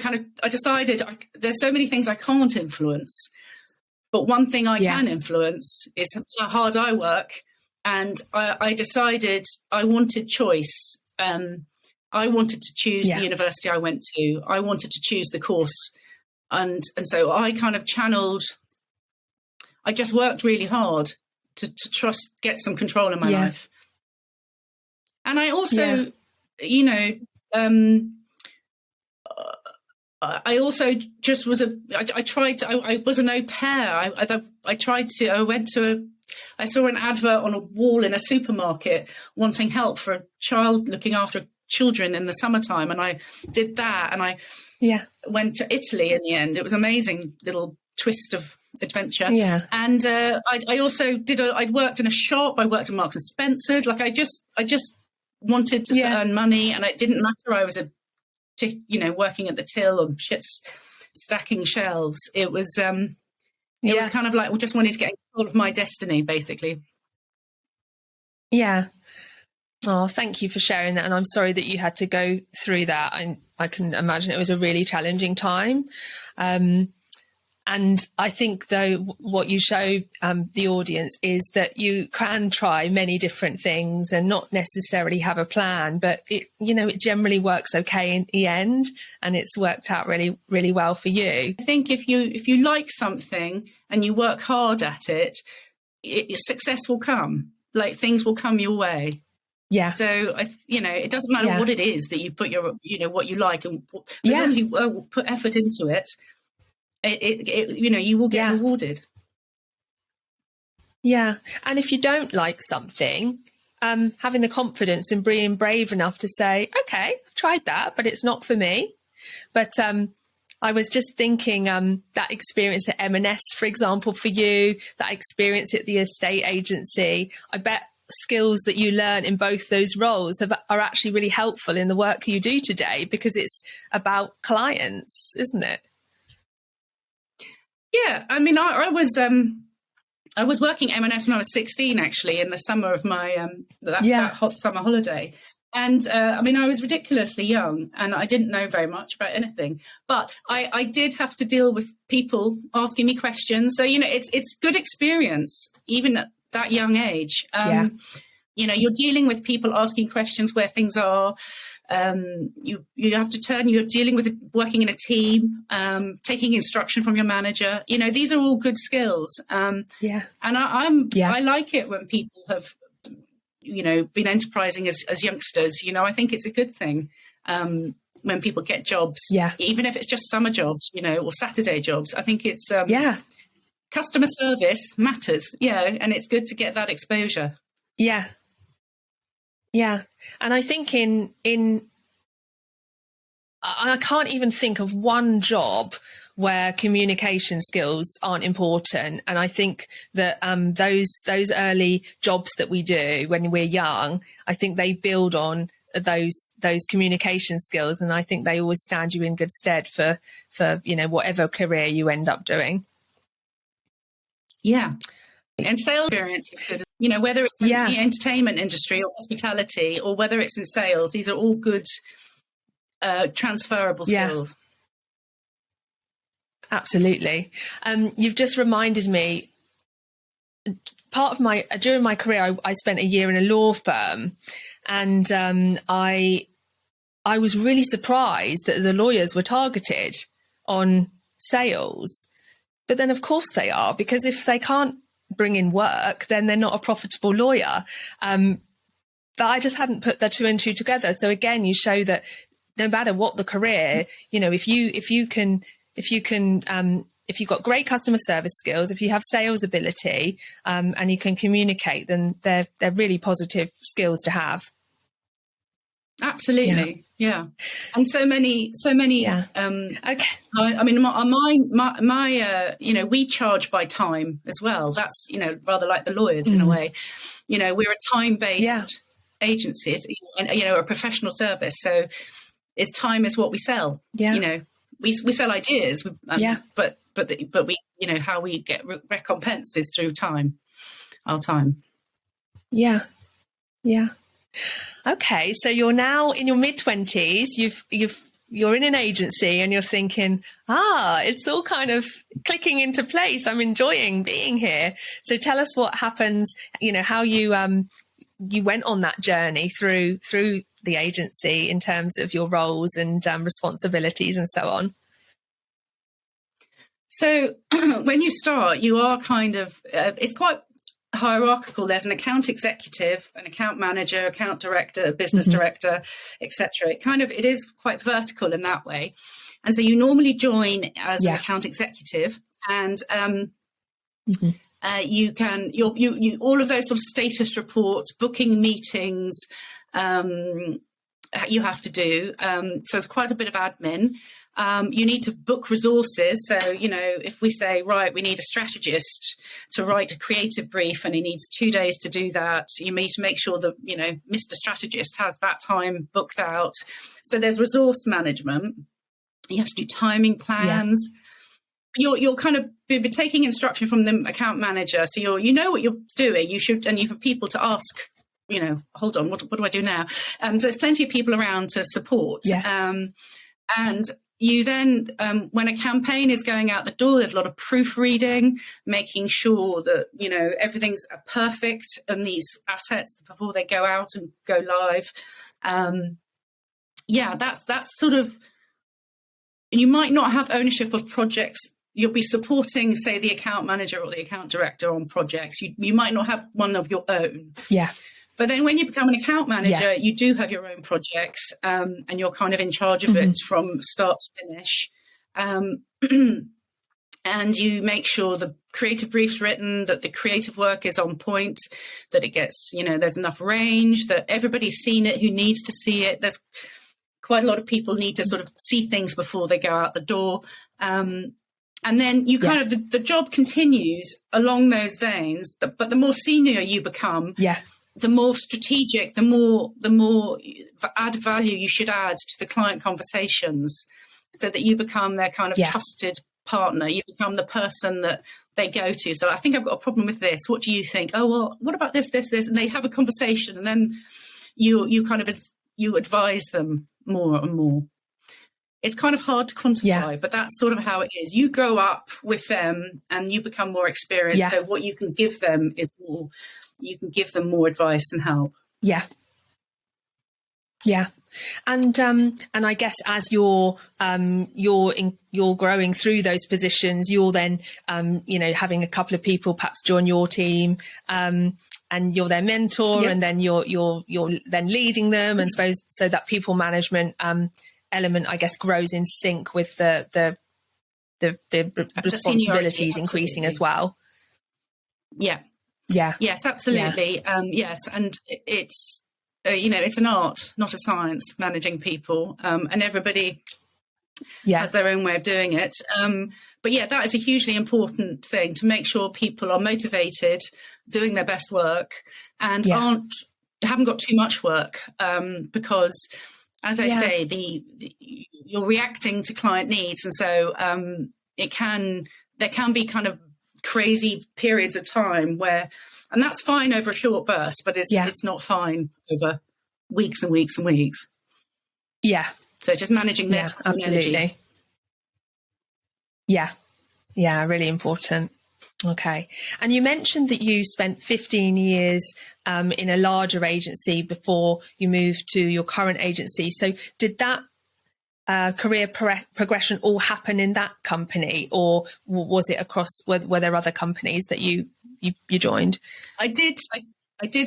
decided there's so many things I can't influence, but one thing I can influence is how hard I work. And I decided I wanted choice. I wanted to choose the university I went to. I wanted to choose the course. And so I kind of channeled, I just worked really hard to get some control in my life. And I also, I also just was I was an au pair. I saw an advert on a wall in a supermarket wanting help for a child looking after children in the summertime. And I did that, and I went to Italy in the end. It was an amazing little twist of adventure. Yeah. And I also I'd worked in a shop. I worked in Marks and Spencer's. Like I just wanted to earn money, and it didn't matter. I was working at the till or stacking shelves. It was it was kind of like, we just wanted to get control of my destiny, basically. Yeah. Oh, thank you for sharing that. And I'm sorry that you had to go through that. I can imagine it was a really challenging time. And I think, though, what you show the audience is that you can try many different things and not necessarily have a plan, but it generally works okay in the end, and it's worked out really, really well for you. I think if you like something and you work hard at it, success will come. Like, things will come your way. Yeah. So it doesn't matter what it is that you put what you like, and as long as you put effort into it. You will get rewarded. Yeah. And if you don't like something, having the confidence and being brave enough to say, okay, I've tried that, but it's not for me. But I was just thinking that experience at M&S, for example, for you, that experience at the estate agency, I bet skills that you learn in both those roles are actually really helpful in the work you do today, because it's about clients, isn't it? Yeah, I mean, I was working M&S when I was 16, actually, in the summer of my that hot summer holiday. And I mean, I was ridiculously young and I didn't know very much about anything, but I did have to deal with people asking me questions. So, you know, it's good experience, even at that young age. You know, you're dealing with people asking questions where things are. You have to you're dealing with working in a team, taking instruction from your manager. You know, these are all good skills. And I like it when people have, you know, been enterprising as youngsters. You know, I think it's a good thing when people get jobs, even if it's just summer jobs, you know, or Saturday jobs. I think it's customer service matters, and it's good to get that exposure. Yeah. And I think I can't even think of one job where communication skills aren't important. And I think that those early jobs that we do when we're young, I think they build on those communication skills. And I think they always stand you in good stead for you know, whatever career you end up doing. Yeah. And sales experience is good. You know, whether it's in the entertainment industry or hospitality, or whether it's in sales, these are all good transferable skills. Absolutely. You've just reminded me, during my career, I spent a year in a law firm, and I was really surprised that the lawyers were targeted on sales. But then, of course, they are, because if they can't bring in work, then they're not a profitable lawyer. But I just hadn't put the two and two together. So again, you show that no matter what the career, you know, if you've got great customer service skills, if you have sales ability, and you can communicate, then they're really positive skills to have. Absolutely. Yeah. And so many. Okay. I mean, my you know, we charge by time as well. That's, you know, rather like the lawyers in a way. You know, we're a time-based agency, and, you know, a professional service. So time is what we sell. You know, we sell ideas. But we, you know, how we get recompensed is through time, our time. Yeah. Okay, so you're now in your mid-20s. You're in an agency, and you're thinking, it's all kind of clicking into place. I'm enjoying being here. So tell us what happens. You know, how you went on that journey through the agency in terms of your roles and responsibilities and so on. So when you start, you are kind of it's quite hierarchical. There's an account executive, an account manager, account director, a business director, etc. It is quite vertical in that way. And so you normally join as an account executive, and you can you all of those sort of status reports, booking meetings, you have to do. So it's quite a bit of admin. You need to book resources. So, you know, if we say, right, we need a strategist to write a creative brief and he needs 2 days to do that, you need to make sure that, you know, Mr. Strategist has that time booked out. So there's resource management. You have to do timing plans. You're kind of be taking instruction from the account manager. So you know what you're doing. You should, and you have people to ask, you know, hold on, what do I do now? So there's plenty of people around to support. And you then, when a campaign is going out the door, there's a lot of proofreading, making sure that, you know, everything's perfect in these assets before they go out and go live. That's sort of, and you might not have ownership of projects. You'll be supporting, say, the account manager or the account director on projects. You might not have one of your own. But then when you become an account manager, you do have your own projects, and you're kind of in charge of it from start to finish. And you make sure the creative brief's written, that the creative work is on point, that it gets, you know, there's enough range, that everybody's seen it who needs to see it. There's quite a lot of people need to sort of see things before they go out the door. And then you kind of, the job continues along those veins, but the more senior you become, the more strategic, the more add value you should add to the client conversations, so that you become their kind of trusted partner. You become the person that they go to. So I think I've got a problem with this. What do you think? Oh, well, what about this? And they have a conversation, and then you kind of, you advise them more and more. It's kind of hard to quantify, but that's sort of how it is. You grow up with them and you become more experienced. So what you can give them is more, you can give them more advice and help. And I guess as you're growing through those positions, you're then having a couple of people perhaps join your team, and you're their mentor, and then you're then leading them, and suppose so that people management element, I guess, grows in sync with the responsibilities increasing as well. Yes, absolutely. Yes, and it's it's an art, not a science, managing people, and everybody has their own way of doing it. But that is a hugely important thing, to make sure people are motivated, doing their best work, and haven't got too much work, because, as I say, you're reacting to client needs, and so there can be kind of crazy periods of time where, and that's fine over a short burst, but it's not fine over weeks and weeks and weeks. So just managing that absolutely energy. Really important. Okay. And you mentioned that you spent 15 years in a larger agency before you moved to your current agency. So did that career progression all happen in that company, or was it across, were there other companies that you joined? I did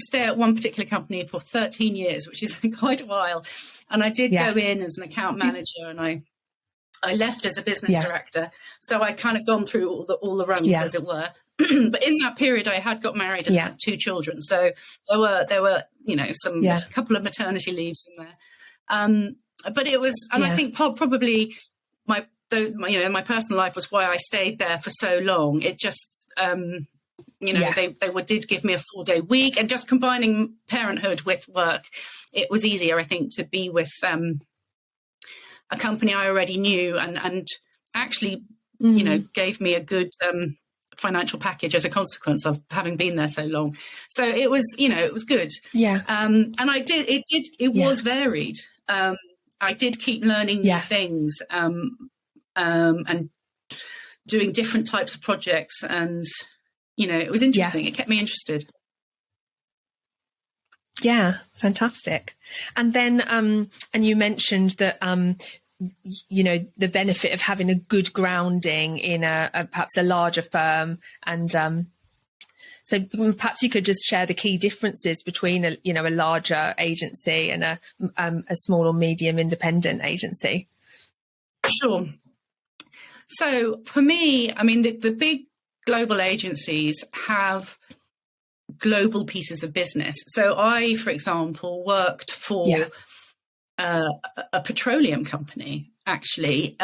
stay at one particular company for 13 years, which is quite a while. And I did go in as an account manager, and I left as a business director. So I kind of gone through all the rungs, as it were. But in that period, I had got married and had 2 children. So there were a couple of maternity leaves in there. But it was, and I think probably my personal life was why I stayed there for so long. It just, they did give me a 4-day week, and just combining parenthood with work, it was easier, I think, to be with a company I already knew, and actually, gave me a good financial package as a consequence of having been there so long. So it was, it was good. And it was varied. I did keep learning new things, and doing different types of projects, and it was interesting. It kept me interested. Yeah, fantastic. And then, and you mentioned that, the benefit of having a good grounding in perhaps a larger firm, and so perhaps you could just share the key differences between a larger agency and a small or medium independent agency. Sure. So for me, I mean, the big global agencies have global pieces of business. So I, for example, worked for a petroleum company, actually,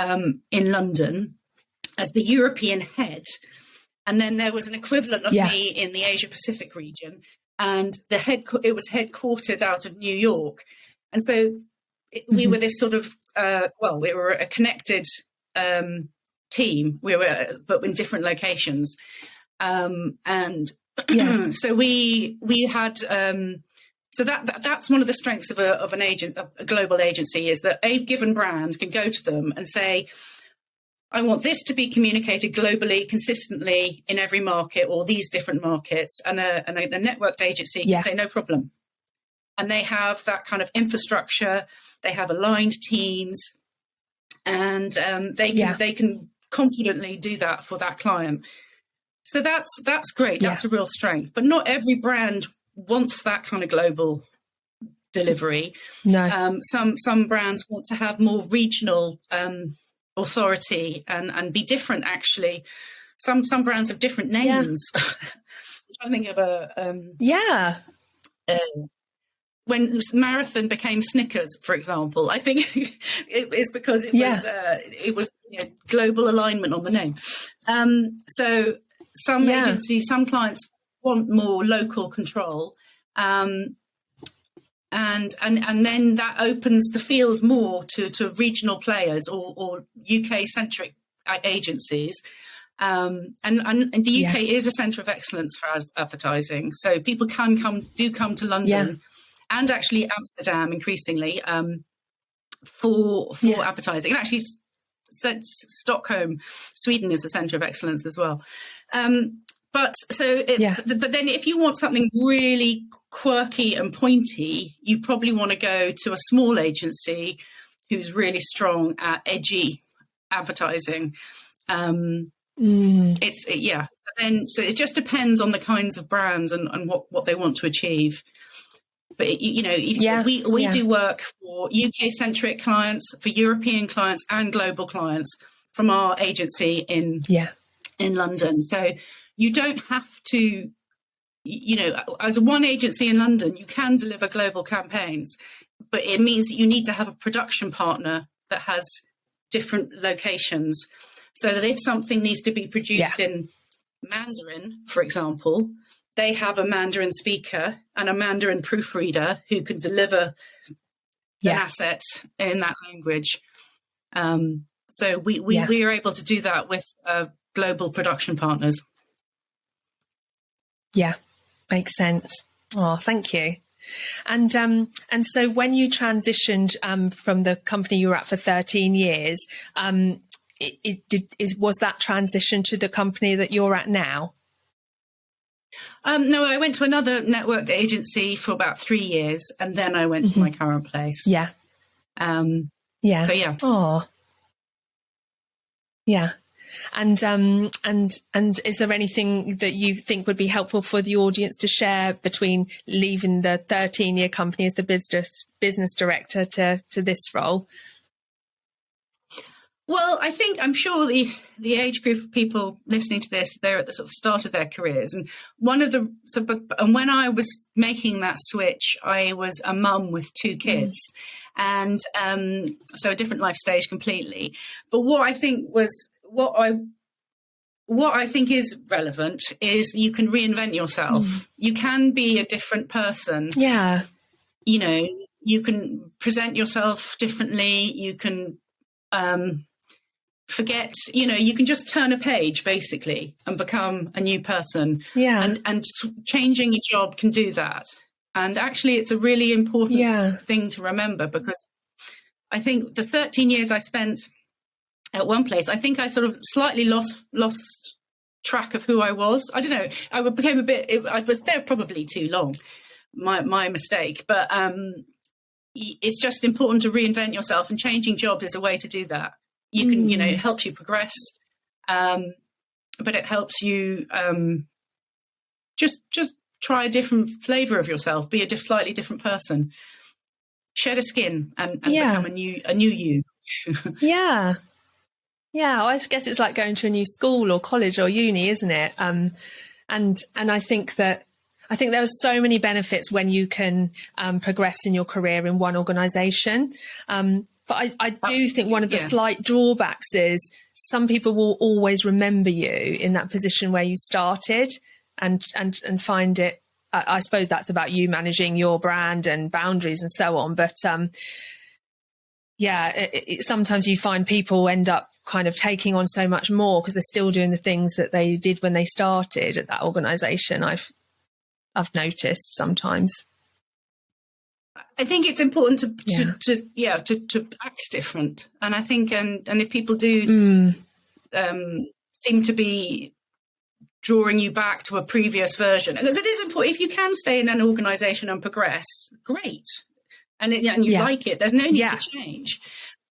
in London as the European head. And then there was an equivalent of me in the Asia Pacific region, and it was headquartered out of New York. And so we were this sort of, we were a connected team. We were, but in different locations. So we had, so that's one of the strengths of a global agency, is that a given brand can go to them and say, I want this to be communicated globally, consistently in every market, or these different markets. And a networked agency can say, no problem. And they have that kind of infrastructure. They have aligned teams, and they can confidently do that for that client. So that's great. That's a real strength. But not every brand wants that kind of global delivery. No. Some brands want to have more regional authority and be different, actually. Some brands have different names. I'm trying to think of when Marathon became Snickers, for example, I think it is because it was global alignment on the name. So some agencies, some clients want more local control, and then that opens the field more to regional players or UK centric agencies. And the UK is a centre of excellence for advertising, so people do come to London and actually Amsterdam increasingly for advertising, and actually Stockholm, Sweden is a centre of excellence as well. But then if you want something really quirky and pointy, you probably want to go to a small agency who's really strong at edgy advertising. So it just depends on the kinds of brands and what they want to achieve. But we do work for UK centric clients, for European clients and global clients from our agency in London. So you don't have to, as one agency in London, you can deliver global campaigns, but it means that you need to have a production partner that has different locations, so that if something needs to be produced in Mandarin, for example, they have a Mandarin speaker and a Mandarin proofreader who can deliver an asset in that language. So we are able to do that with global production partners. Yeah, makes sense. Oh, thank you. And so when you transitioned from the company you were at for 13 years, was that transition to the company that you're at now? No, I went to another networked agency for about 3 years, and then I went to my current place. Yeah. So yeah. Oh. Yeah. And is there anything that you think would be helpful for the audience to share between leaving the 13-year company as the business director to this role? Well, I'm sure the age group of people listening to this, they're at the sort of start of their careers. And and when I was making that switch, I was a mum with 2 kids, and so a different life stage completely. But what I think is relevant is you can reinvent yourself. You can be a different person. Yeah. You can present yourself differently. You can forget, you can just turn a page basically and become a new person. Yeah. And changing your job can do that. And actually it's a really important thing to remember, because I think the 13 years I spent at one place, I think I sort of slightly lost track of who I was. I don't know. I became I was there probably too long. My mistake. But it's just important to reinvent yourself, and changing jobs is a way to do that. You can, it helps you progress, but it helps you just try a different flavour of yourself, be a slightly different person, shed a skin, and become a new you. Yeah. Yeah, I guess it's like going to a new school or college or uni, isn't it? And I think there are so many benefits when you can progress in your career in one organisation. But I do think one of the slight drawbacks is some people will always remember you in that position where you started, and find it. I suppose that's about you managing your brand and boundaries and so on. But sometimes you find people end up kind of taking on so much more because they're still doing the things that they did when they started at that organisation. I've noticed sometimes. I think it's important to act different, and I think and if people do seem to be drawing you back to a previous version, because it is important. If you can stay in an organisation and progress, great, and you like it, there's no need to change.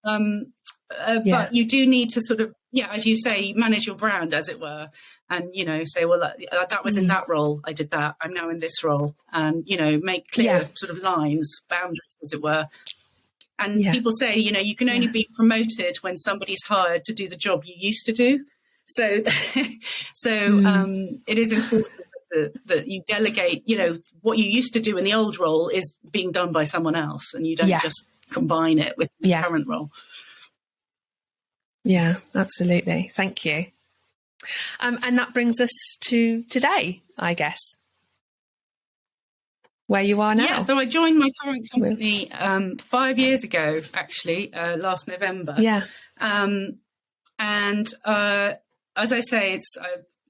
But you do need to sort of, as you say, manage your brand, as it were, and, say, well, that was in that role, I did that, I'm now in this role, and, make clear sort of lines, boundaries, as it were. And people say, you can only be promoted when somebody's hired to do the job you used to do. So it is important that you delegate, what you used to do in the old role is being done by someone else, and you don't just combine it with the current role. Yeah, absolutely. Thank you. And that brings us to today, I guess, where you are now. Yeah, so I joined my current company 5 years ago, actually, last November. Yeah. And as I say,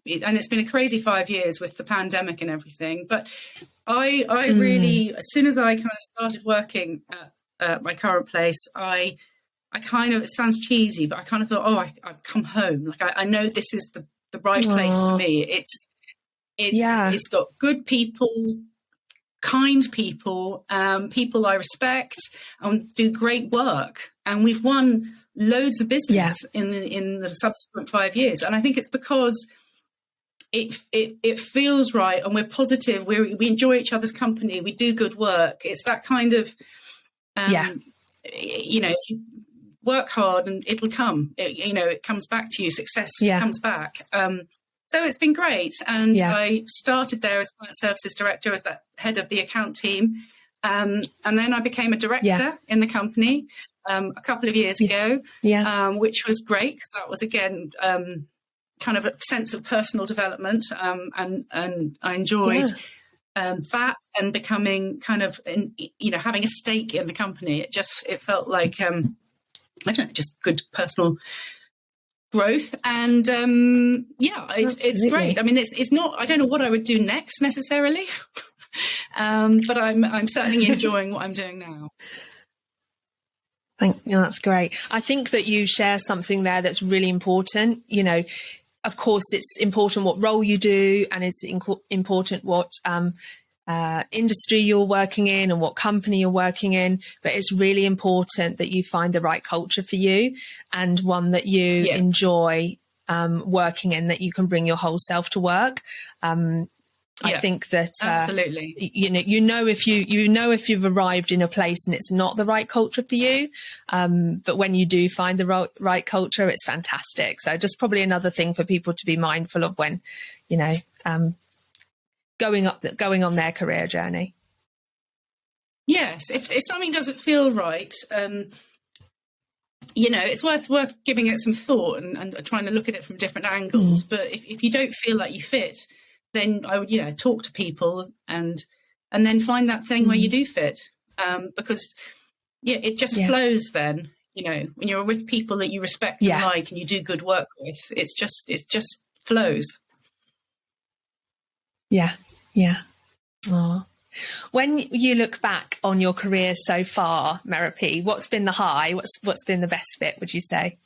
it's been a crazy 5 years with the pandemic and everything. But I really, as soon as I kind of started working at my current place, I kind of, it sounds cheesy, but I kind of thought, I've come home. Like I know this is the right place for me. It's got good people, kind people, people I respect, and do great work. And we've won loads of business in the subsequent 5 years. And I think it's because it feels right, and we're positive. We enjoy each other's company. We do good work. It's that kind of, if you work hard and it'll come, it comes back to you. Success comes back. So it's been great. And I started there as client services director, as the head of the account team. And then I became a director in the company a couple of years ago, which was great, because that was, again, kind of a sense of personal development. And I enjoyed that, and becoming kind of, having a stake in the company. It felt like, just good personal growth. And it's great. I mean, it's not, I don't know what I would do next necessarily, but I'm certainly enjoying what I'm doing now. That's great. I think that you share something there that's really important. Of course, it's important what role you do, and it's important what industry you're working in and what company you're working in. But it's really important that you find the right culture for you, and one that you enjoy working in, that you can bring your whole self to work. I think that absolutely, if you've arrived in a place and it's not the right culture for you, but when you do find the right culture, it's fantastic. So just probably another thing for people to be mindful of when, going on their career journey. Yes, if something doesn't feel right, it's worth giving it some thought and trying to look at it from different angles. But if you don't feel like you fit, then I would, talk to people and then find that thing where you do fit. Because it just flows then, when you're with people that you respect and like, and you do good work with, it just flows. Yeah. Aww. When you look back on your career so far, Merope, what's been the high? What's been the best bit, would you say?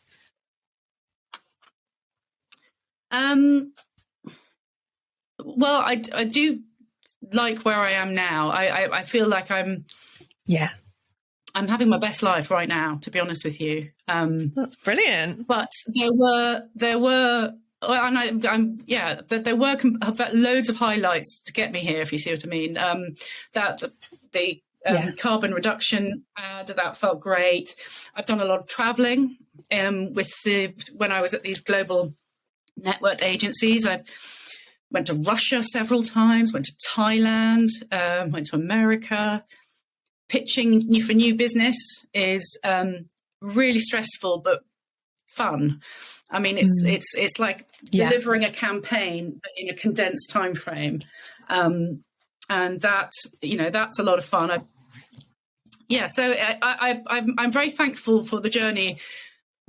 Well, I do like where I am now. I feel like I'm having my best life right now, to be honest with you. That's brilliant. But there were, and but there were loads of highlights to get me here, if you see what I mean. That the carbon reduction ad, that felt great. I've done a lot of traveling when I was at these global networked agencies. I went to Russia several times, went to Thailand, went to America. Pitching for new business is really stressful but fun. I mean, it's like delivering a campaign but in a condensed time frame, and that's a lot of fun. So I'm very thankful for the journey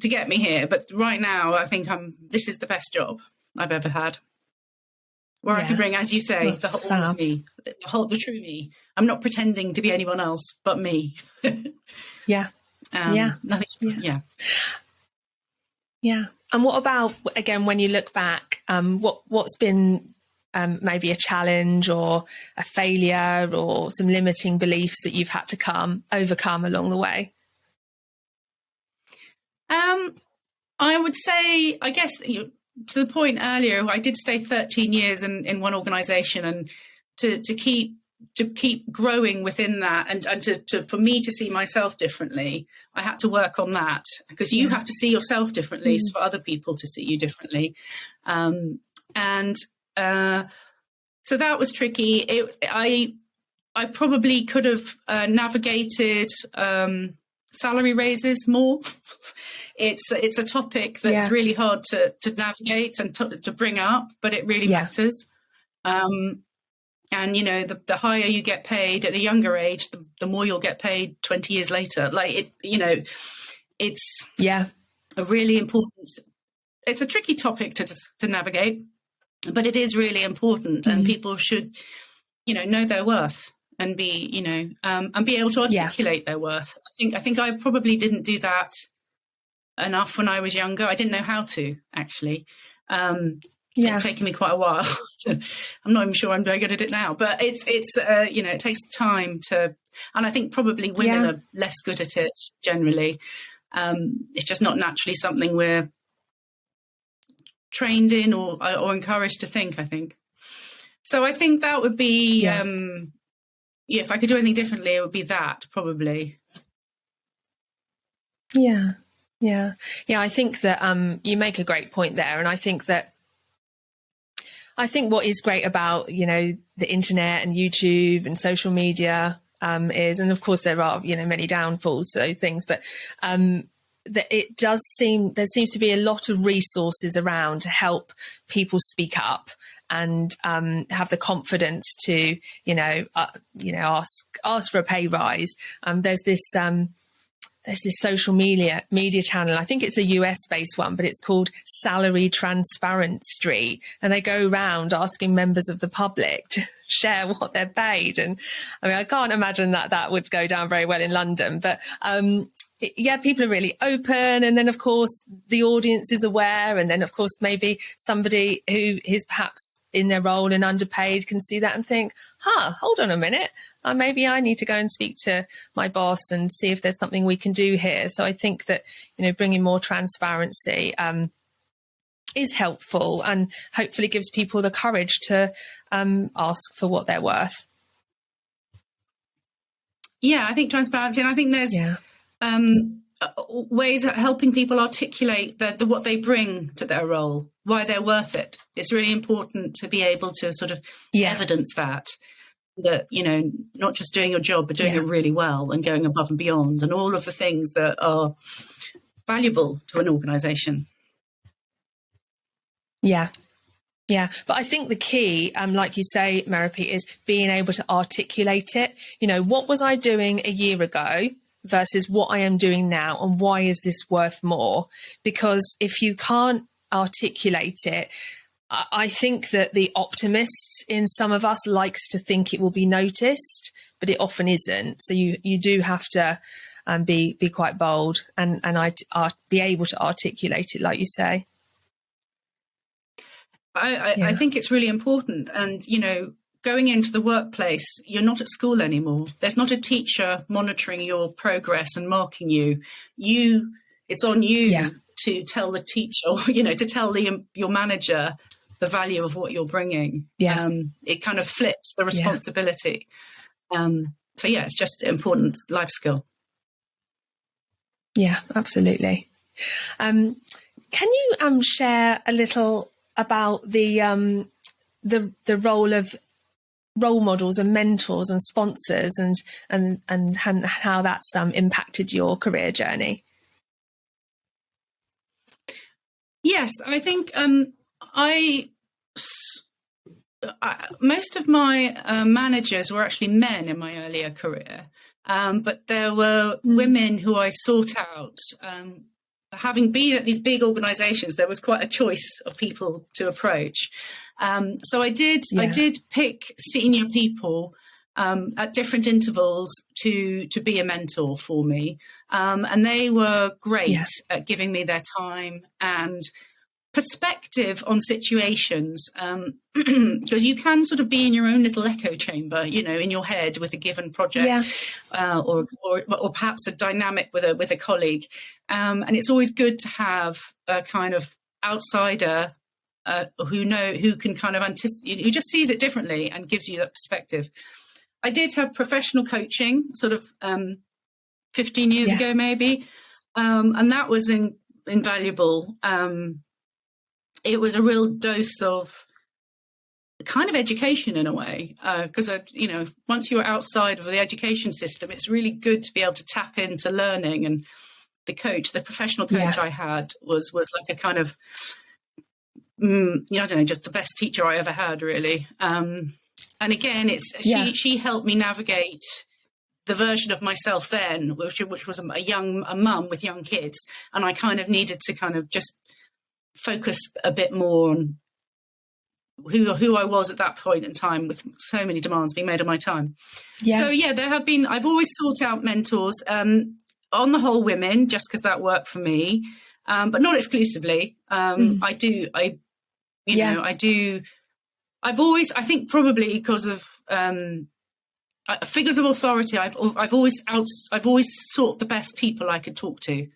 to get me here. But right now, I think this is the best job I've ever had, where I can bring, as you say, the whole of me, the true me. I'm not pretending to be anyone else but me. Nothing. Yeah. And what about, again, when you look back, what's been maybe a challenge or a failure or some limiting beliefs that you've had to overcome along the way? I would say, I guess, to the point earlier, I did stay 13 years in one organisation, and to keep growing within that, and for me to see myself differently, I had to work on that, because you have to see yourself differently for other people to see you differently. So that was tricky. I probably could have navigated salary raises more. It's a topic that's really hard to navigate and to bring up, but it really matters. And, you know, the higher you get paid at a younger age, the more you'll get paid 20 years later. Like, it, you know, it's a really important, it's a tricky topic to navigate, but it is really important, and people should, you know their worth and be, you know, and be able to articulate their worth. I think I probably didn't do that enough when I was younger. I didn't know how to, actually. It's taken me quite a while. I'm not even sure I'm very good at it now, but it's you know, it takes time to, and I think probably women are less good at it generally. It's just not naturally something we're trained in or encouraged to think, I think. So I think that would be, if I could do anything differently, it would be that, probably. Yeah. I think that you make a great point there. And I think what is great about, you know, the internet and YouTube and social media is, and of course there are, you know, many downfalls to those things, but that it does seem, there seems to be a lot of resources around to help people speak up and have the confidence to, ask for a pay rise. There's this social media channel. I think it's a US-based one, but it's called Salary Transparent Street. And they go around asking members of the public to share what they're paid. And I mean, I can't imagine that would go down very well in London, but people are really open. And then, of course, the audience is aware. And then, of course, maybe somebody who is perhaps in their role and underpaid can see that and think, hold on a minute. Maybe I need to go and speak to my boss and see if there's something we can do here. So I think that, you know, bringing more transparency is helpful and hopefully gives people the courage to ask for what they're worth. Yeah, I think transparency, and I think there's ways of helping people articulate what they bring to their role, why they're worth it. It's really important to be able to sort of evidence that, you know, not just doing your job, but doing it really well and going above and beyond, and all of the things that are valuable to an organisation. Yeah. But I think the key, like you say, Merope, is being able to articulate it. You know, what was I doing a year ago versus what I am doing now, and why is this worth more? Because if you can't articulate it, I think that the optimist in some of us likes to think it will be noticed, but it often isn't. So you do have to be quite bold and be able to articulate it, like you say. I think it's really important. And, you know, going into the workplace, you're not at school anymore. There's not a teacher monitoring your progress and marking you. It's on you to tell the teacher, you know, to tell your manager the value of what you're bringing. It kind of flips the responsibility. So it's just an important life skill. Yeah, absolutely. Can you share a little about the role of role models and mentors and sponsors and how that's impacted your career journey? Yes, I think most of my managers were actually men in my earlier career, but there were women who I sought out. Having been at these big organisations, there was quite a choice of people to approach. So I did pick senior people at different intervals to be a mentor for me, and they were great at giving me their time and perspective on situations, because you can sort of be in your own little echo chamber, you know, in your head with a given project, or perhaps a dynamic with a colleague, and it's always good to have a kind of outsider who can kind of who just sees it differently and gives you that perspective. I did have professional coaching, sort of 15 years ago, maybe, and that was invaluable. It was a real dose of kind of education in a way, because once you're outside of the education system, it's really good to be able to tap into learning. And the professional coach I had was like a kind of I don't know, just the best teacher I ever had, really. And again, she helped me navigate the version of myself then, which was a mum with young kids, and I kind of needed to kind of just focus a bit more on who I was at that point in time, with so many demands being made on my time. So I've always sought out mentors, on the whole women, just because that worked for me, but not exclusively. I think probably because of figures of authority, I've always sought the best people I could talk to,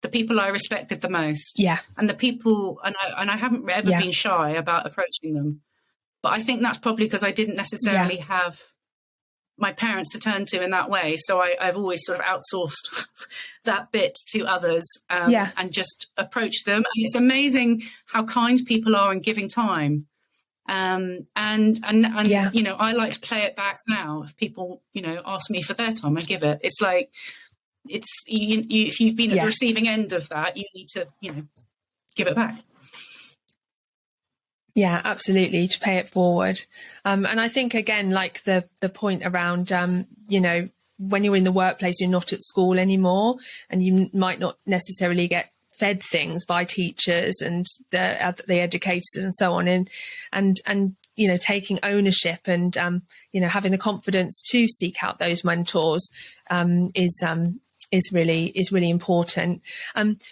the people I respected the most, and the people, and I haven't ever been shy about approaching them. But I think that's probably because I didn't necessarily have my parents to turn to in that way. So I've always sort of outsourced that bit to others, and just approach them. And it's amazing how kind people are in giving time. And I like to play it back now. If people, ask me for their time, I give it. It's like, if you've been at the receiving end of that, you need to, give it back. Yeah, absolutely, to pay it forward. And I think, again, like the point around, when you're in the workplace, you're not at school anymore, and you might not necessarily get fed things by teachers and the educators and so on, and taking ownership and having the confidence to seek out those mentors is really important.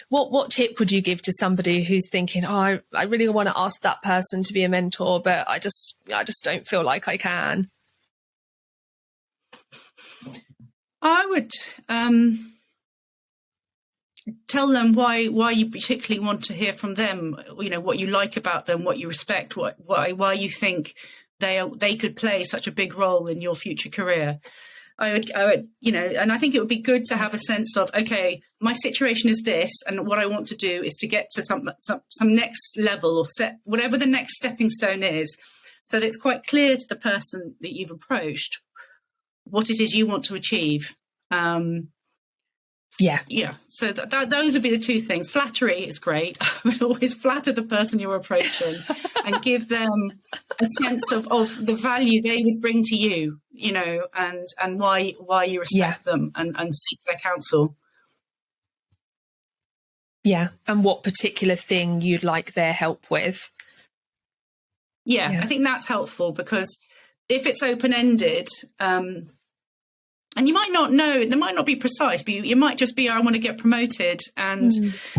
What tip would you give to somebody who's thinking, I really want to ask that person to be a mentor, but I just don't feel like I can? I would tell them why you particularly want to hear from them. What you like about them, what you respect, why you think they could play such a big role in your future career. I would, and I think it would be good to have a sense of, okay, my situation is this, and what I want to do is to get to some next level, or set whatever the next stepping stone is, so that it's quite clear to the person that you've approached what it is you want to achieve. So those would be the two things. Flattery is great. I would always flatter the person you're approaching and give them a sense of the value they would bring to you, and why you respect them and seek their counsel. Yeah, and what particular thing you'd like their help with. Yeah, I think that's helpful, because if it's open-ended, and you might not know, they might not be precise, but you might just be, I want to get promoted, and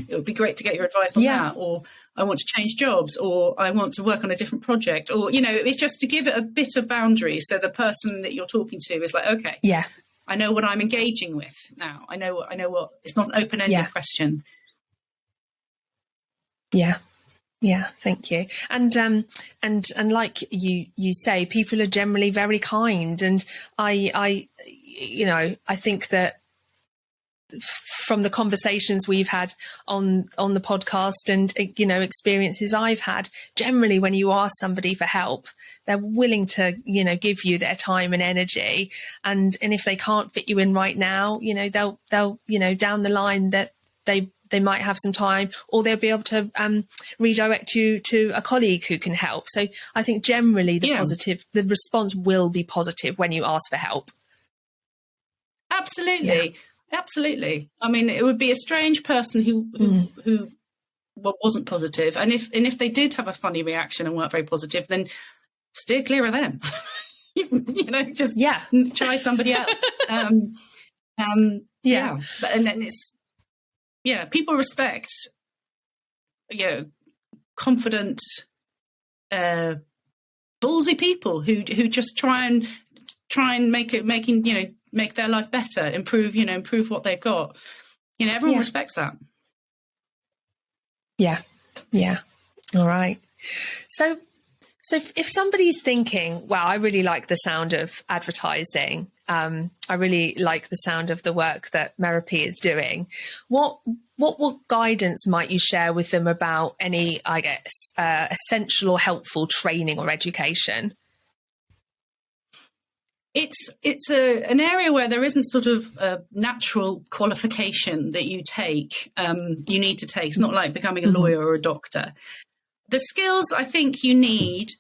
it would be great to get your advice on that, or I want to change jobs, or I want to work on a different project, or, it's just to give it a bit of boundary, so the person that you're talking to is like, okay, I know what I'm engaging with now. I know what, it's not an open-ended question. Yeah, thank you. And like you say, people are generally very kind, and I think that from the conversations we've had on the podcast and experiences I've had, generally when you ask somebody for help, they're willing to give you their time and energy, and if they can't fit you in right now, they'll down the line that they might have some time, or they'll be able to redirect you to a colleague who can help. So I think generally the response will be positive when you ask for help. Absolutely. I mean, it would be a strange person who wasn't positive, and if they did have a funny reaction and weren't very positive, then steer clear of them. Just try somebody else. But and then it's people respect confident, ballsy people who just try and make their life better, improve what they've got. Everyone respects that. Yeah. All right. So if somebody's thinking, wow, I really like the sound of advertising, I really like the sound of the work that Merope is doing. What guidance might you share with them about any, I guess, essential or helpful training or education? It's an area where there isn't sort of a natural qualification that you take. You need to take. It's not like becoming a lawyer or a doctor. The skills I think you need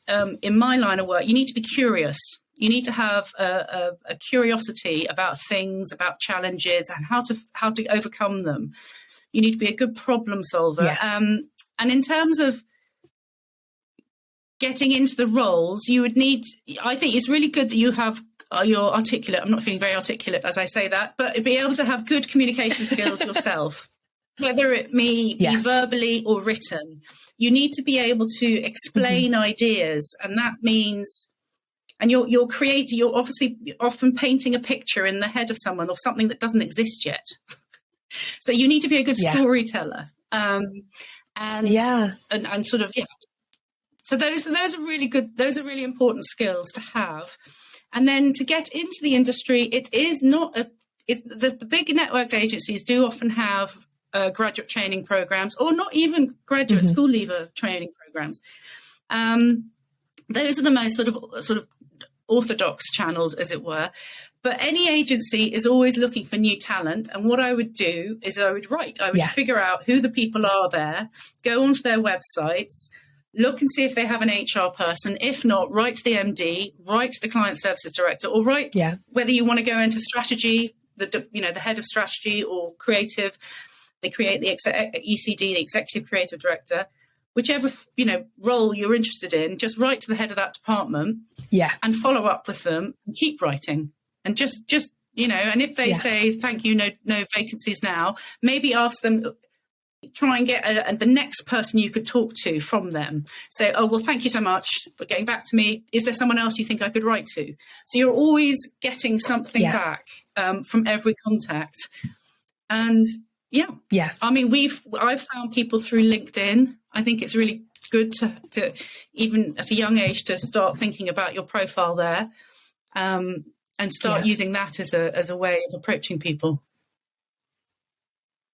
in my line of work, you need to be curious. You need to have a curiosity about things, about challenges, and how to overcome them. You need to be a good problem solver. Yeah. And in terms of getting into the roles, you would need, I think it's really good that you're articulate. I'm not feeling very articulate as I say that, but be able to have good communication skills yourself, whether it be verbally or written. You need to be able to explain ideas, and that means, and you're obviously often painting a picture in the head of someone of something that doesn't exist yet. So you need to be a good storyteller, and sort of So those are really good. Those are really important skills to have. And then to get into the industry, it is not the big networked agencies do often have graduate training programs, or not even graduate school leaver training programs. Those are the most sort of orthodox channels, as it were. But any agency is always looking for new talent. And what I would do is I would figure out who the people are there, go onto their websites, look and see if they have an HR person. If not, write to the MD, write to the client services director, or write whether you want to go into strategy, the head of strategy, or creative. They create the ECD, the executive creative director, whichever role you're interested in. Just write to the head of that department, and follow up with them, and keep writing, and just and if they say thank you, no vacancies now, maybe ask them. Try and get the next person you could talk to from them. Say, oh, well, thank you so much for getting back to me. Is there someone else you think I could write to? So you're always getting something back from every contact. And I mean, I've found people through LinkedIn. I think it's really good to even at a young age to start thinking about your profile there, and start using that as a way of approaching people.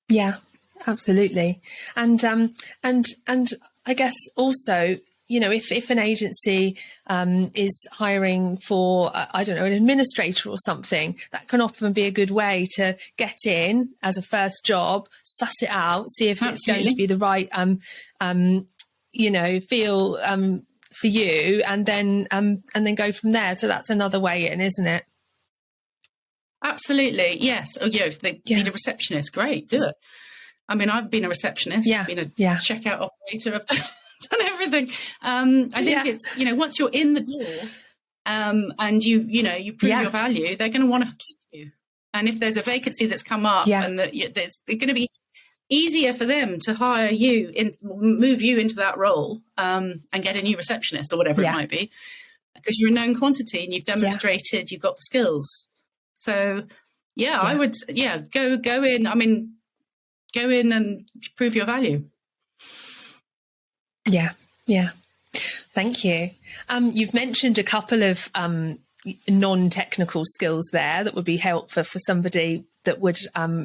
Yeah. Absolutely. And I guess also, if an agency is hiring for, I don't know, an administrator or something, that can often be a good way to get in as a first job, suss it out, see if it's going to be the right, feel for you, and then go from there. So that's another way in, isn't it? Absolutely. Yes. Oh, if they need a receptionist, great, do it. I mean, I've been a receptionist, been a checkout operator, I've done everything. I think it's, once you're in the door and you prove your value, they're going to want to keep you. And if there's a vacancy that's come up and it's going to be easier for them to hire you, move you into that role and get a new receptionist or whatever it might be, because you're a known quantity and you've demonstrated you've got the skills. So, I would, go in. I mean, go in and prove your value. Yeah. Thank you. You've mentioned a couple of non-technical skills there that would be helpful for somebody that would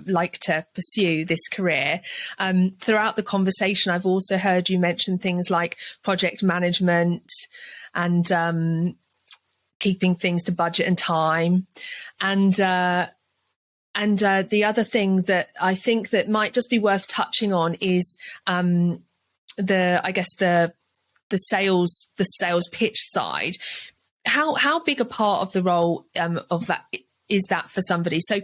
like to pursue this career. Throughout the conversation, I've also heard you mention things like project management and keeping things to budget and time. And the other thing that I think that might just be worth touching on is the sales pitch side. How big a part of the role of that is that for somebody? So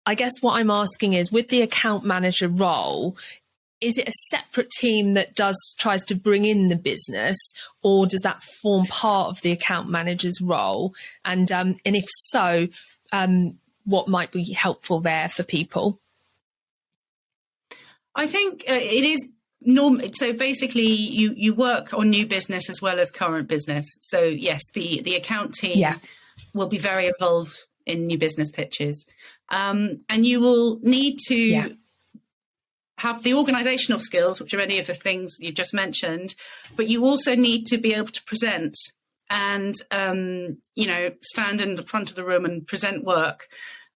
I guess what I'm asking is, with the account manager role, is it a separate team that tries to bring in the business, or does that form part of the account manager's role? And if so, what might be helpful there for people? I think it is normal. So basically you work on new business as well as current business. So yes, the account team will be very involved in new business pitches. And you will need to have the organizational skills, which are any of the things you've just mentioned, but you also need to be able to present and, stand in the front of the room and present work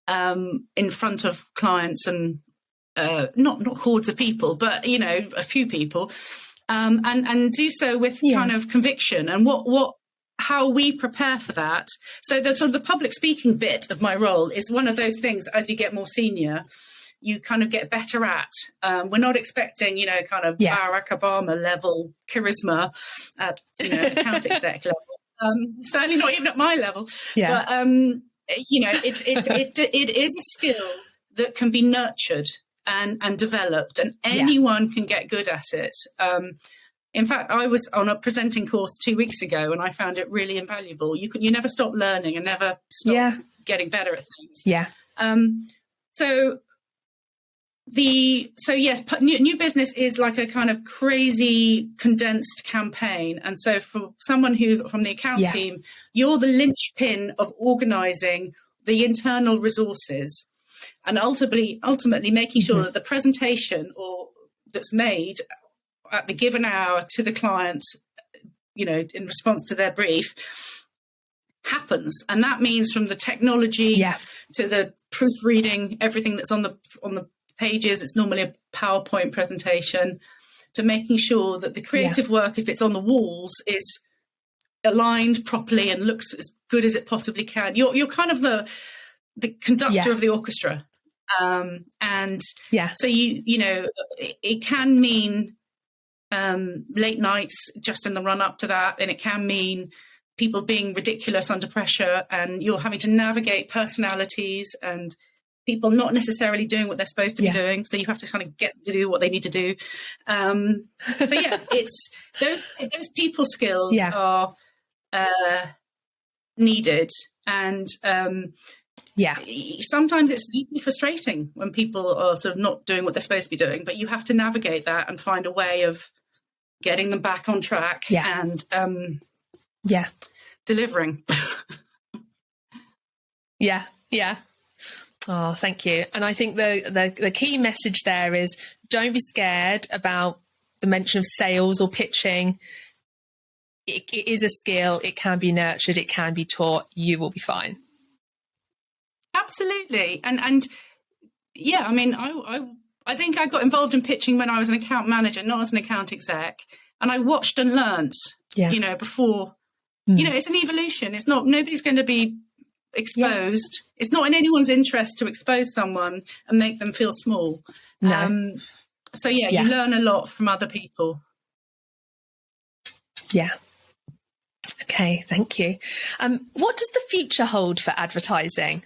in front of clients and not hordes of people, but, a few people, and do so with kind of conviction. And how we prepare for that. So the sort of the public speaking bit of my role is one of those things as you get more senior, you kind of get better at. We're not expecting, kind of Barack Obama level charisma at, account exec level. Certainly not even at my level. Yeah. But, it is a skill that can be nurtured and developed, and anyone can get good at it. In fact, I was on a presenting course 2 weeks ago, and I found it really invaluable. You never stop learning and never stop getting better at things. Yeah. Yes, new business is like a kind of crazy condensed campaign. And so for someone from the account team, you're the linchpin of organising the internal resources and ultimately making sure that the presentation that's made at the given hour to the client, in response to their brief, happens. And that means from the technology to the proofreading, everything that's on the pages, it's normally a PowerPoint presentation, to making sure that the creative work, if it's on the walls, is aligned properly and looks as good as it possibly can. You're kind of the conductor of the orchestra. So it can mean late nights just in the run up to that, and it can mean people being ridiculous under pressure, and you're having to navigate personalities and people not necessarily doing what they're supposed to be doing, so you have to kind of get them to do what they need to do. It's those people skills are needed, and sometimes it's deeply frustrating when people are sort of not doing what they're supposed to be doing, but you have to navigate that and find a way of getting them back on track and delivering. Oh, thank you. And I think the key message there is, don't be scared about the mention of sales or pitching. It is a skill. It can be nurtured. It can be taught. You will be fine. Absolutely. And I mean, I think I got involved in pitching when I was an account manager, not as an account exec. And I watched and learnt, before, it's an evolution. It's not, nobody's going to be exposed. It's not in anyone's interest to expose someone and make them feel small. No. You learn a lot from other people. Yeah. Okay, thank you. What does the future hold for advertising?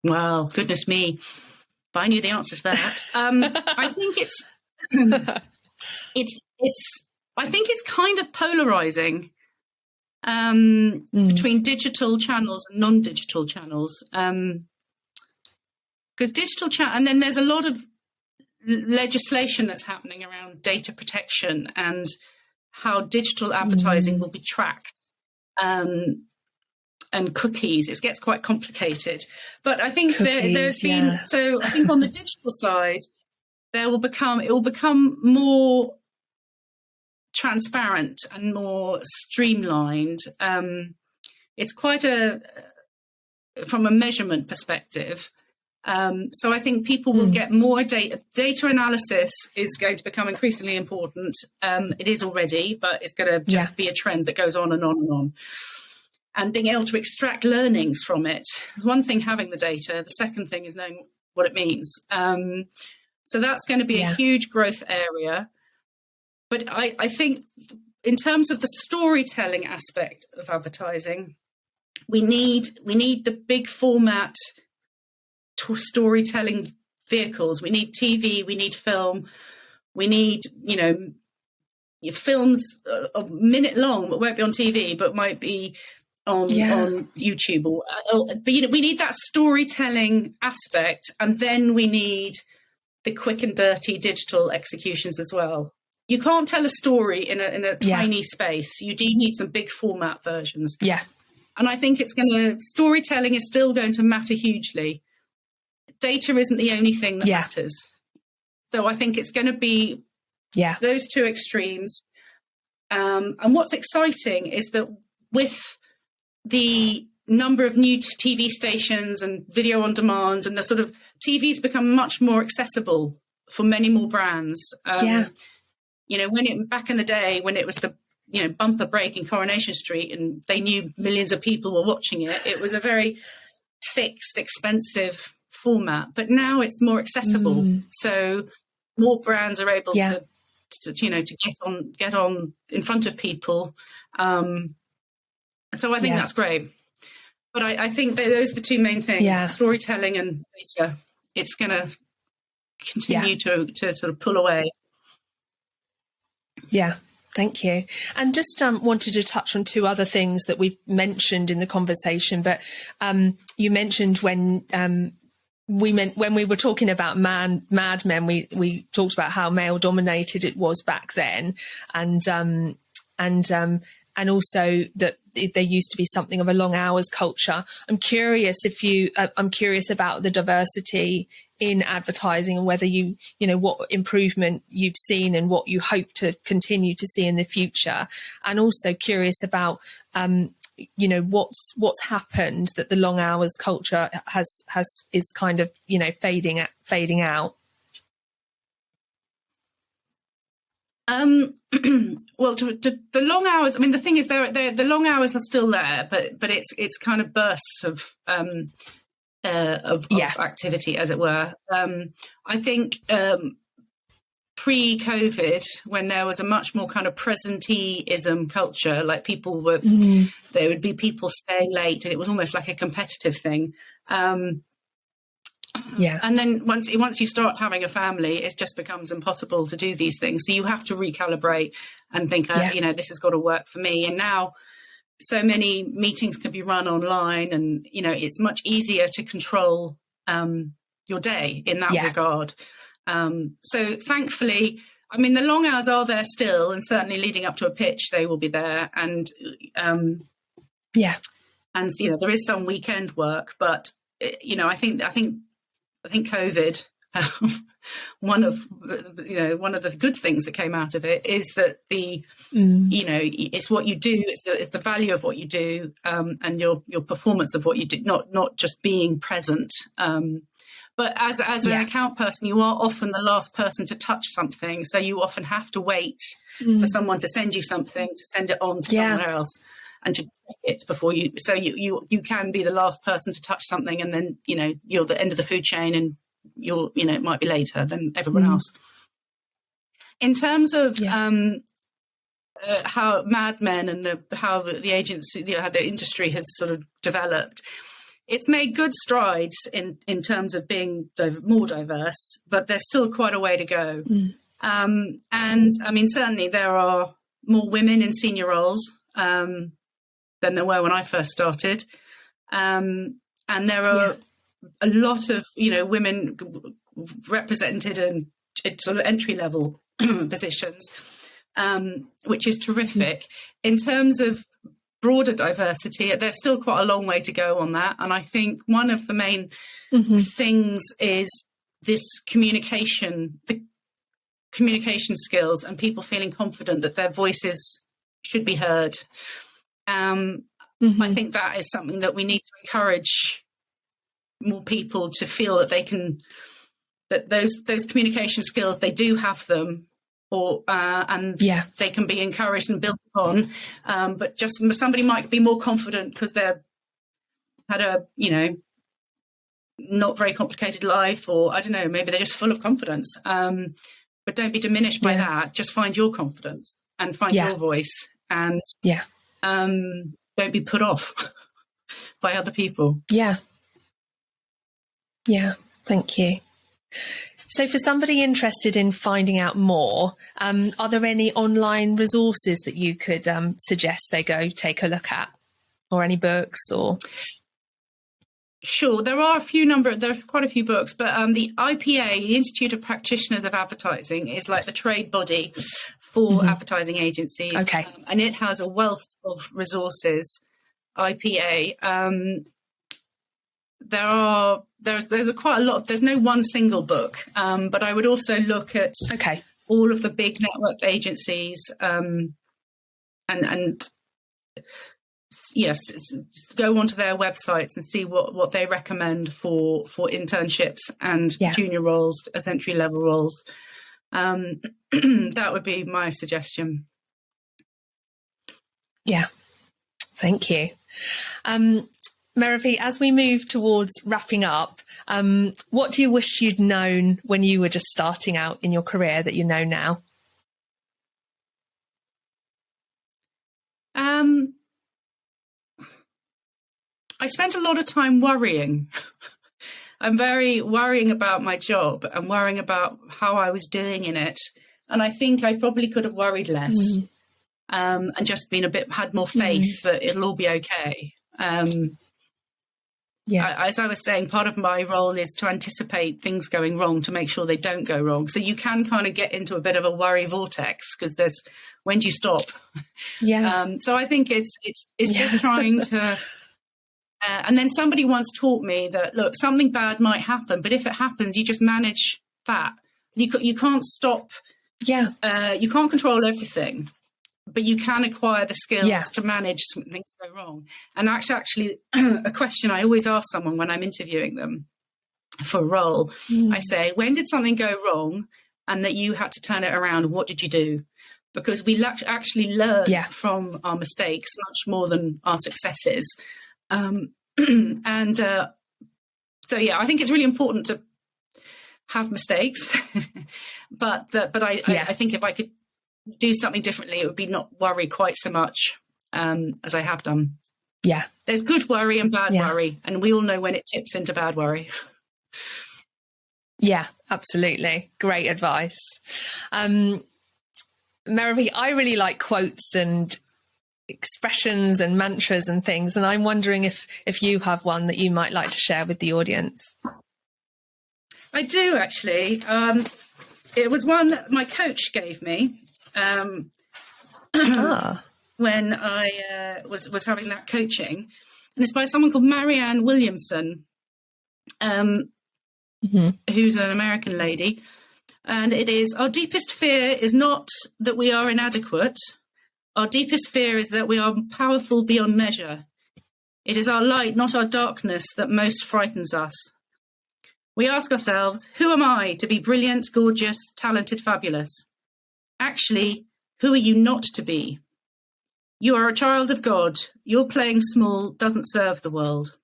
Well, goodness me, if I knew the answer to that. I think it's kind of polarizing between digital channels and non-digital channels. Because digital and then there's a lot of legislation that's happening around data protection and how digital advertising will be tracked. And cookies, it gets quite complicated. But I think there's been, so I think on the digital side, it will become more transparent and more streamlined. It's quite from a measurement perspective. So I think people will get more data. Data analysis is going to become increasingly important. It is already, but it's going to just be a trend that goes on and on and on. And being able to extract learnings from it. There's one thing having the data. The second thing is knowing what it means. So that's going to be a huge growth area. But I think in terms of the storytelling aspect of advertising, we need the big format storytelling vehicles. We need TV, we need film, we need, films a minute long, but won't be on TV, but might be on YouTube. But we need that storytelling aspect, and then we need the quick and dirty digital executions as well. You can't tell a story in a tiny space. You do need some big format versions. Yeah. And I think storytelling is still going to matter hugely. Data isn't the only thing that matters. So I think it's going to be those two extremes. And what's exciting is that with the number of new TV stations and video on demand, and the sort of TV's become much more accessible for many more brands. You know, back in the day when it was the, you know, bumper break in Coronation Street and they knew millions of people were watching it, it was a very fixed, expensive format. But now it's more accessible. So more brands are able to you know, to get on in front of people. So I think that's great. But I think those are the two main things, storytelling and data. It's going to continue to sort of pull away. Yeah, thank you. And just wanted to touch on two other things that we've mentioned in the conversation. But you mentioned when we were talking about Mad Men, we talked about how male dominated it was back then, and also that there used to be something of a long hours culture. I'm curious I'm curious about the diversity in advertising and whether you know what improvement you've seen and what you hope to continue to see in the future, and also curious about you know what's happened that the long hours culture is kind of, you know, fading out. Well, the long hours. I mean, the thing is, the long hours are still there, but it's kind of bursts of activity, as it were. I think pre-COVID, when there was a much more kind of presenteeism culture, like people were, there would be people staying late, and it was almost like a competitive thing. And then once you start having a family, it just becomes impossible to do these things. So you have to recalibrate and think, you know, this has got to work for me. And now so many meetings can be run online, and, you know, it's much easier to control your day in that regard. So thankfully, I mean, the long hours are there still, and certainly leading up to a pitch, they will be there. And, and, you know, there is some weekend work, but, you know, I think COVID, one of the good things that came out of it is that you know, it's what you do, it's the value of what you do, and your performance of what you do, not just being present. But as an account person, you are often the last person to touch something. So you often have to wait for someone to send you something, to send it on to somewhere else, and to check it before you. So you can be the last person to touch something, and then, you know, you're the end of the food chain, and you know, it might be later than everyone else. In terms of how Mad Men and how the agency, how the industry has sort of developed, it's made good strides in terms of being more diverse, but there's still quite a way to go. And I mean, certainly there are more women in senior roles than there were when I first started. And there are a lot of, you know, women represented in sort of entry level positions, which is terrific. In terms of broader diversity, there's still quite a long way to go on that. And I think one of the main things is this communication skills, and people feeling confident that their voices should be heard. I think that is something that we need to encourage more people to feel that they can, that those communication skills, they do have them, or and they can be encouraged and built upon. But just somebody might be more confident because they've had a, you know, not very complicated life, or I don't know, maybe they're just full of confidence. But don't be diminished by that. Just find your confidence and find your voice, and don't be put off by other people. Thank you. So for somebody interested in finding out more, are there any online resources that you could suggest they go take a look at, or any books? Or Sure, there are quite a few books, but the IPA, the Institute of Practitioners of Advertising, is like the trade body for advertising agencies. Okay. And it has a wealth of resources, IPA. There's quite a lot. There's no one single book, but I would also look at all of the big networked agencies. and yes, go onto their websites and see what they recommend for internships and junior roles as entry level roles. That would be my suggestion. Yeah, thank you. Merope, as we move towards wrapping up, what do you wish you'd known when you were just starting out in your career that you know now? I spent a lot of time worrying. I'm very worrying about my job and worrying about how I was doing in it. And I think I probably could have worried less and just had more faith that it'll all be okay. As I was saying, part of my role is to anticipate things going wrong to make sure they don't go wrong. So you can kind of get into a bit of a worry vortex because when do you stop? So I think it's just trying to. And then somebody once taught me that, look, something bad might happen, but if it happens, you just manage that. You can't stop. You can't control everything, but you can acquire the skills to manage when things go wrong. And that's actually a question I always ask someone when I'm interviewing them for a role. I say, when did something go wrong and that you had to turn it around? What did you do? Because we actually learn from our mistakes much more than our successes. I think it's really important to have mistakes, but I think if I could do something differently, it would be not worry quite so much as I have done. There's good worry and bad worry, and we all know when it tips into bad worry. Yeah, absolutely. Great advice. Merope, I really like quotes and expressions and mantras and things, and I'm wondering if you have one that you might like to share with the audience. I do, actually. It was one that my coach gave me when I was having that coaching, and it's by someone called Marianne Williamson, who's an American lady, and it is, our deepest fear is not that we are inadequate. Our deepest fear is that we are powerful beyond measure. It is our light, not our darkness, that most frightens us. We ask ourselves, who am I to be brilliant, gorgeous, talented, fabulous? Actually, who are you not to be? You are a child of God. Your playing small doesn't serve the world.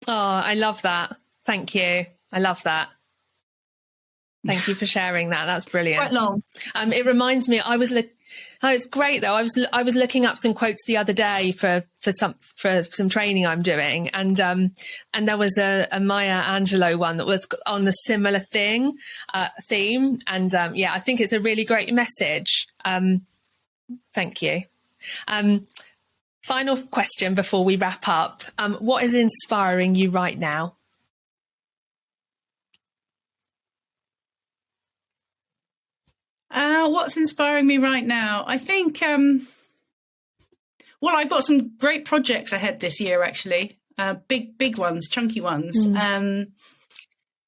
Oh, I love that. Thank you. I love that. Thank you for sharing that. That's brilliant. It's quite long. It reminds me, it's great though. I was looking up some quotes the other day for some training I'm doing, and there was a Maya Angelou one that was on a similar theme, and I think it's a really great message. Thank you. Final question before we wrap up. What is inspiring you right now? What's inspiring me right now? I think, I've got some great projects ahead this year, actually. Big ones, chunky ones. And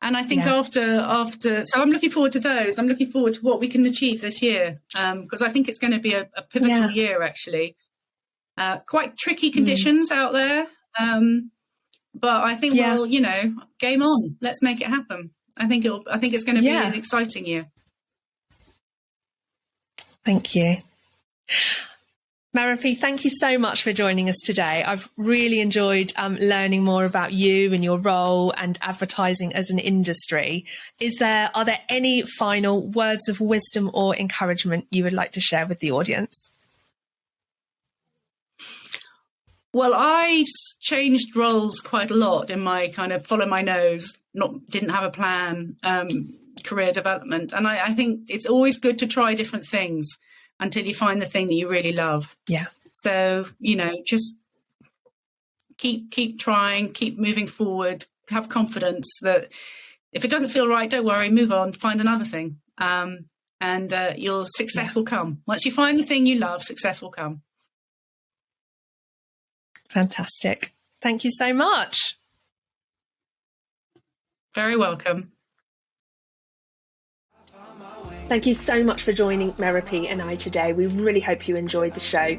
I think after, so I'm looking forward to those. I'm looking forward to what we can achieve this year, because I think it's going to be a pivotal year, actually. Quite tricky conditions out there. But I think we'll, game on. Let's make it happen. I think it's going to be an exciting year. Thank you. Merope, thank you so much for joining us today. I've really enjoyed learning more about you and your role and advertising as an industry. Are there any final words of wisdom or encouragement you would like to share with the audience? Well, I changed roles quite a lot in my kind of follow my nose, didn't have a plan, career development. And I think it's always good to try different things until you find the thing that you really love. Yeah. So, just keep trying, keep moving forward, have confidence that if it doesn't feel right, don't worry, move on, find another thing. And your success will come. Once you find the thing you love, success will come. Fantastic. Thank you so much. Very welcome. Thank you so much for joining Merope and I today. We really hope you enjoyed the show.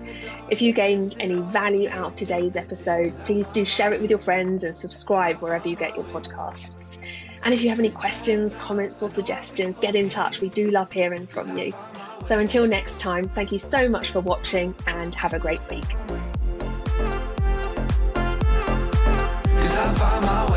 If you gained any value out of today's episode, please do share it with your friends and subscribe wherever you get your podcasts. And if you have any questions, comments or suggestions, get in touch. We do love hearing from you. So until next time, thank you so much for watching and have a great week. 'Cause I find my